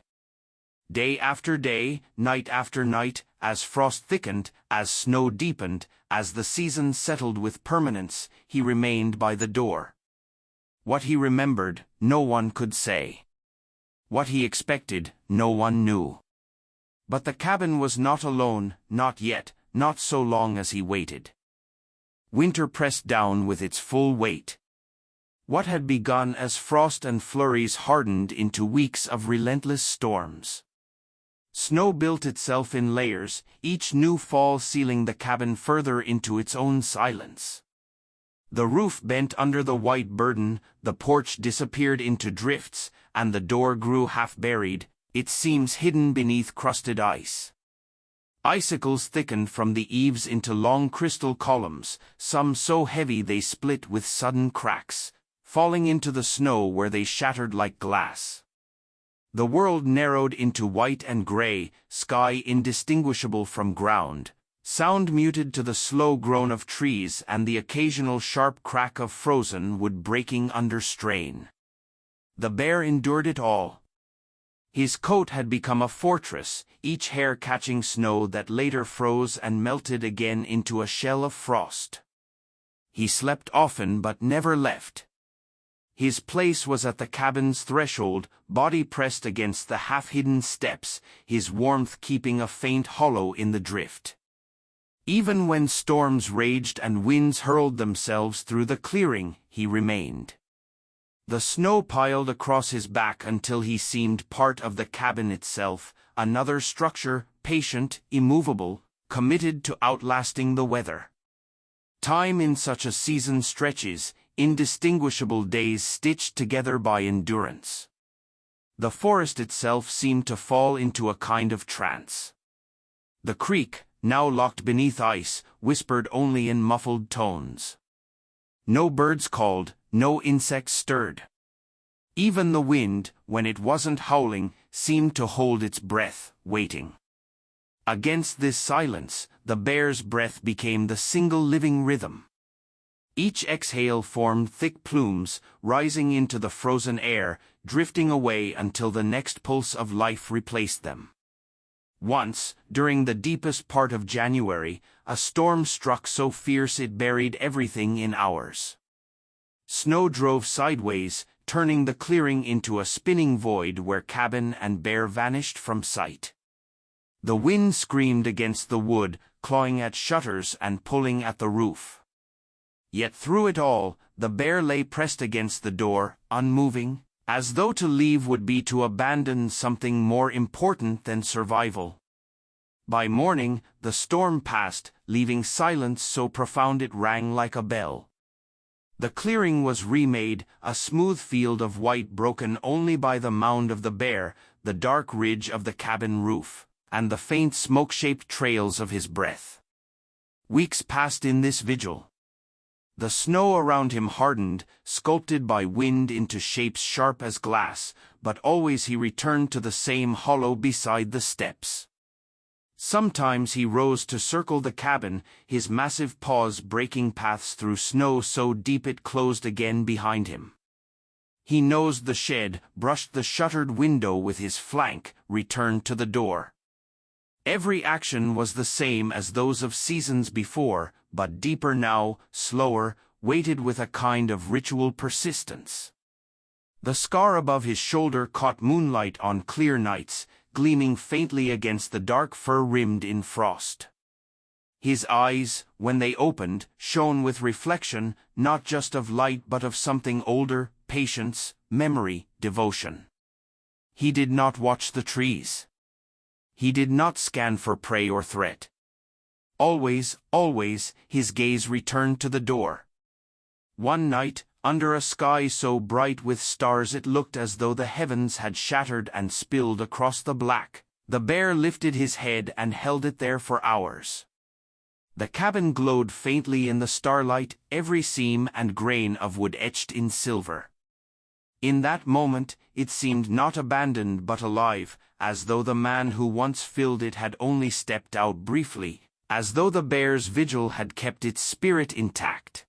Speaker 1: Day after day, night after night, as frost thickened, as snow deepened, as the season settled with permanence, he remained by the door. What he remembered, no one could say. What he expected, no one knew. But the cabin was not alone, not yet, not so long as he waited. Winter pressed down with its full weight. What had begun as frost and flurries hardened into weeks of relentless storms. Snow built itself in layers, each new fall sealing the cabin further into its own silence. The roof bent under the white burden, the porch disappeared into drifts, and the door grew half-buried, its seams hidden beneath crusted ice. Icicles thickened from the eaves into long crystal columns, some so heavy they split with sudden cracks, falling into the snow where they shattered like glass. The world narrowed into white and gray, sky indistinguishable from ground, sound muted to the slow groan of trees and the occasional sharp crack of frozen wood breaking under strain. The bear endured it all. His coat had become a fortress, each hair catching snow that later froze and melted again into a shell of frost. He slept often but never left. His place was at the cabin's threshold, body pressed against the half-hidden steps, his warmth keeping a faint hollow in the drift. Even when storms raged and winds hurled themselves through the clearing, he remained. The snow piled across his back until he seemed part of the cabin itself, another structure, patient, immovable, committed to outlasting the weather. Time in such a season stretches, indistinguishable days stitched together by endurance. The forest itself seemed to fall into a kind of trance. The creek, now locked beneath ice, whispered only in muffled tones. No birds called, no insects stirred. Even the wind, when it wasn't howling, seemed to hold its breath, waiting. Against this silence, the bear's breath became the single living rhythm. Each exhale formed thick plumes, rising into the frozen air, drifting away until the next pulse of life replaced them. Once, during the deepest part of January, a storm struck so fierce it buried everything in hours. Snow drove sideways, turning the clearing into a spinning void where cabin and bear vanished from sight. The wind screamed against the wood, clawing at shutters and pulling at the roof. Yet through it all, the bear lay pressed against the door, unmoving, as though to leave would be to abandon something more important than survival. By morning, the storm passed, leaving silence so profound it rang like a bell. The clearing was remade, a smooth field of white broken only by the mound of the bear, the dark ridge of the cabin roof, and the faint smoke-shaped trails of his breath. Weeks passed in this vigil. The snow around him hardened, sculpted by wind into shapes sharp as glass, but always he returned to the same hollow beside the steps. Sometimes he rose to circle the cabin, his massive paws breaking paths through snow so deep it closed again behind him. He nosed the shed, brushed the shuttered window with his flank, returned to the door. Every action was the same as those of seasons before, but deeper now, slower, weighted with a kind of ritual persistence. The scar above his shoulder caught moonlight on clear nights, gleaming faintly against the dark fur rimmed in frost. His eyes, when they opened, shone with reflection, not just of light but of something older, patience, memory, devotion. He did not watch the trees. He did not scan for prey or threat. Always, his gaze returned to the door. One night, under a sky so bright with stars it looked as though the heavens had shattered and spilled across the black, the bear lifted his head and held it there for hours. The cabin glowed faintly in the starlight, every seam and grain of wood etched in silver. In that moment, it seemed not abandoned but alive, as though the man who once filled it had only stepped out briefly, as though the bear's vigil had kept its spirit intact.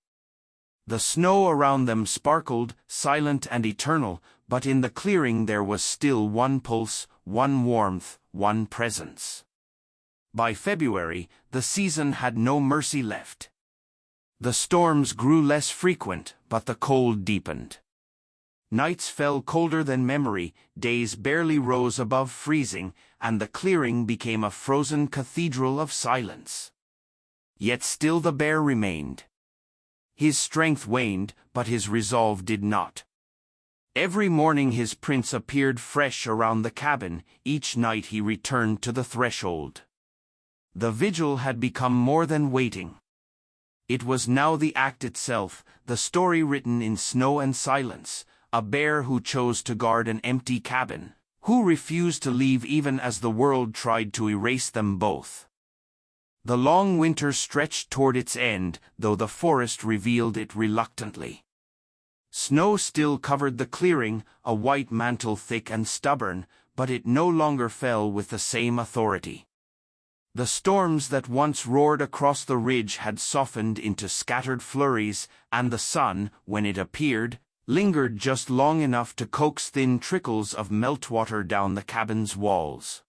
Speaker 1: The snow around them sparkled, silent and eternal, but in the clearing there was still one pulse, one warmth, one presence. By February, the season had no mercy left. The storms grew less frequent, but the cold deepened. Nights fell colder than memory, days barely rose above freezing, and the clearing became a frozen cathedral of silence. Yet still the bear remained. His strength waned, but his resolve did not. Every morning his prince appeared fresh around the cabin, each night he returned to the threshold. The vigil had become more than waiting. It was now the act itself, the story written in snow and silence, a bear who chose to guard an empty cabin, who refused to leave even as the world tried to erase them both. The long winter stretched toward its end, though the forest revealed it reluctantly. Snow still covered the clearing, a white mantle thick and stubborn, but it no longer fell with the same authority. The storms that once roared across the ridge had softened into scattered flurries, and the sun, when it appeared, lingered just long enough to coax thin trickles of meltwater down the cabin's walls.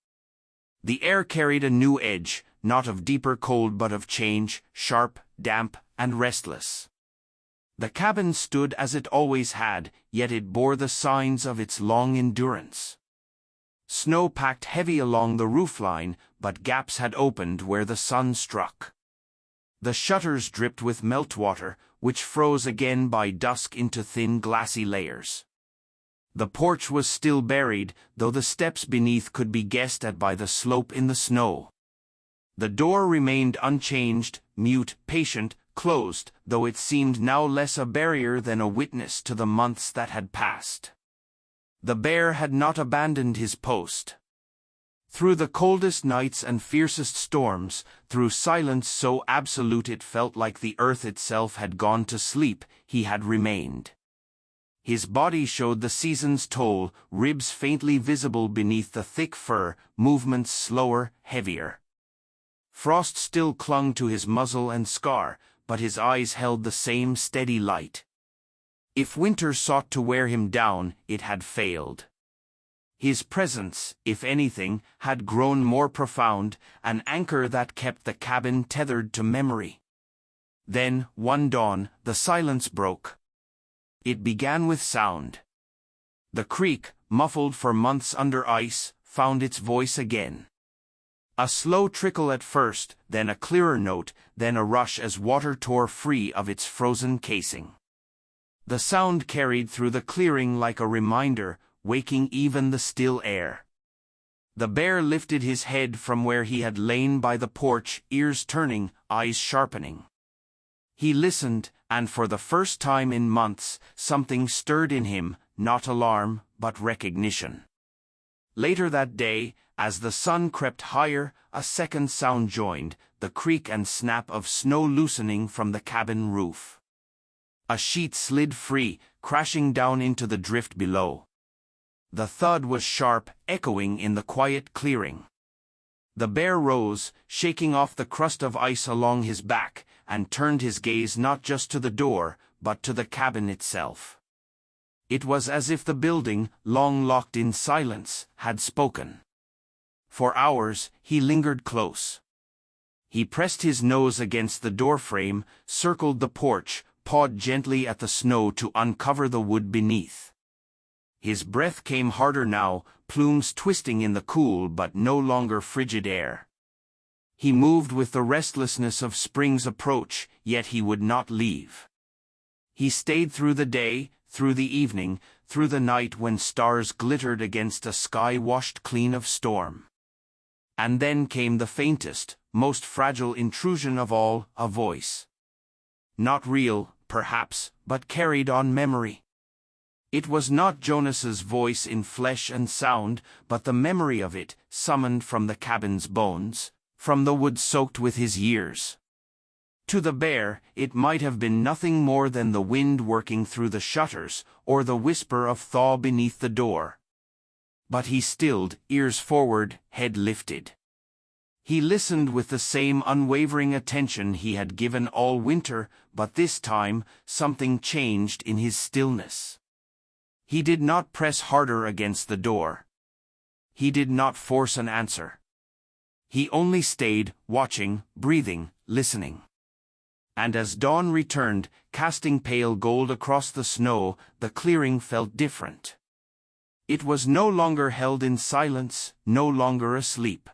Speaker 1: The air carried a new edge, not of deeper cold but of change, sharp, damp, and restless. The cabin stood as it always had, yet it bore the signs of its long endurance. Snow packed heavy along the roofline, but gaps had opened where the sun struck. The shutters dripped with meltwater, which froze again by dusk into thin glassy layers. The porch was still buried, though the steps beneath could be guessed at by the slope in the snow. The door remained unchanged, mute, patient, closed, though it seemed now less a barrier than a witness to the months that had passed. The bear had not abandoned his post. Through the coldest nights and fiercest storms, through silence so absolute it felt like the earth itself had gone to sleep, he had remained. His body showed the season's toll, ribs faintly visible beneath the thick fur, movements slower, heavier. Frost still clung to his muzzle and scar, but his eyes held the same steady light. If winter sought to wear him down, it had failed. His presence, if anything, had grown more profound, an anchor that kept the cabin tethered to memory. Then, one dawn, the silence broke. It began with sound. The creek, muffled for months under ice, found its voice again. A slow trickle at first, then a clearer note, then a rush as water tore free of its frozen casing. The sound carried through the clearing like a reminder, waking even the still air. The bear lifted his head from where he had lain by the porch, ears turning, eyes sharpening. He listened, and for the first time in months, something stirred in him, not alarm, but recognition. Later that day, as the sun crept higher, a second sound joined, the creak and snap of snow loosening from the cabin roof. A sheet slid free, crashing down into the drift below. The thud was sharp, echoing in the quiet clearing. The bear rose, shaking off the crust of ice along his back, and turned his gaze not just to the door, but to the cabin itself. It was as if the building, long locked in silence, had spoken. For hours, he lingered close. He pressed his nose against the doorframe, circled the porch, pawed gently at the snow to uncover the wood beneath. His breath came harder now, plumes twisting in the cool but no longer frigid air. He moved with the restlessness of spring's approach, yet he would not leave. He stayed through the day, through the evening, through the night when stars glittered against a sky washed clean of storm. And then came the faintest, most fragile intrusion of all, a voice. Not real, perhaps, but carried on memory. It was not Jonas's voice in flesh and sound, but the memory of it, summoned from the cabin's bones, from the wood soaked with his years. To the bear, it might have been nothing more than the wind working through the shutters, or the whisper of thaw beneath the door. But he stilled, ears forward, head lifted. He listened with the same unwavering attention he had given all winter, but this time, something changed in his stillness. He did not press harder against the door. He did not force an answer. He only stayed, watching, breathing, listening. And as dawn returned, casting pale gold across the snow, the clearing felt different. It was no longer held in silence, no longer asleep.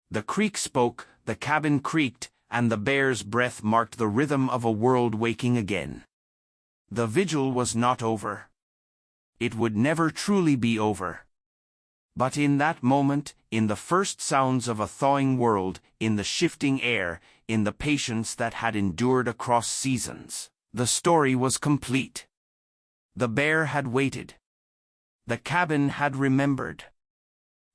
Speaker 1: The creek spoke, the cabin creaked, and the bear's breath marked the rhythm of a world waking again. The vigil was not over. It would never truly be over. But in that moment, in the first sounds of a thawing world, in the shifting air, in the patience that had endured across seasons, the story was complete. The bear had waited. The cabin had remembered.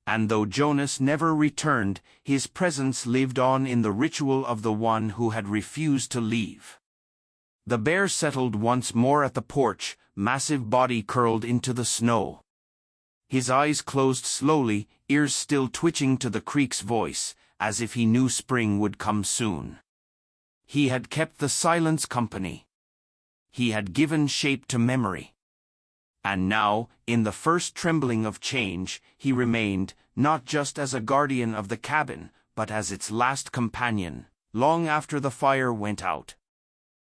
Speaker 1: And though Jonas never returned, his presence lived on in the ritual of the one who had refused to leave. The bear settled once more at the porch, massive body curled into the snow. His eyes closed slowly, ears still twitching to the creek's voice, as if he knew spring would come soon. He had kept the silence company. He had given shape to memory. And now, in the first trembling of change, he remained, not just as a guardian of the cabin, but as its last companion, long after the fire went out.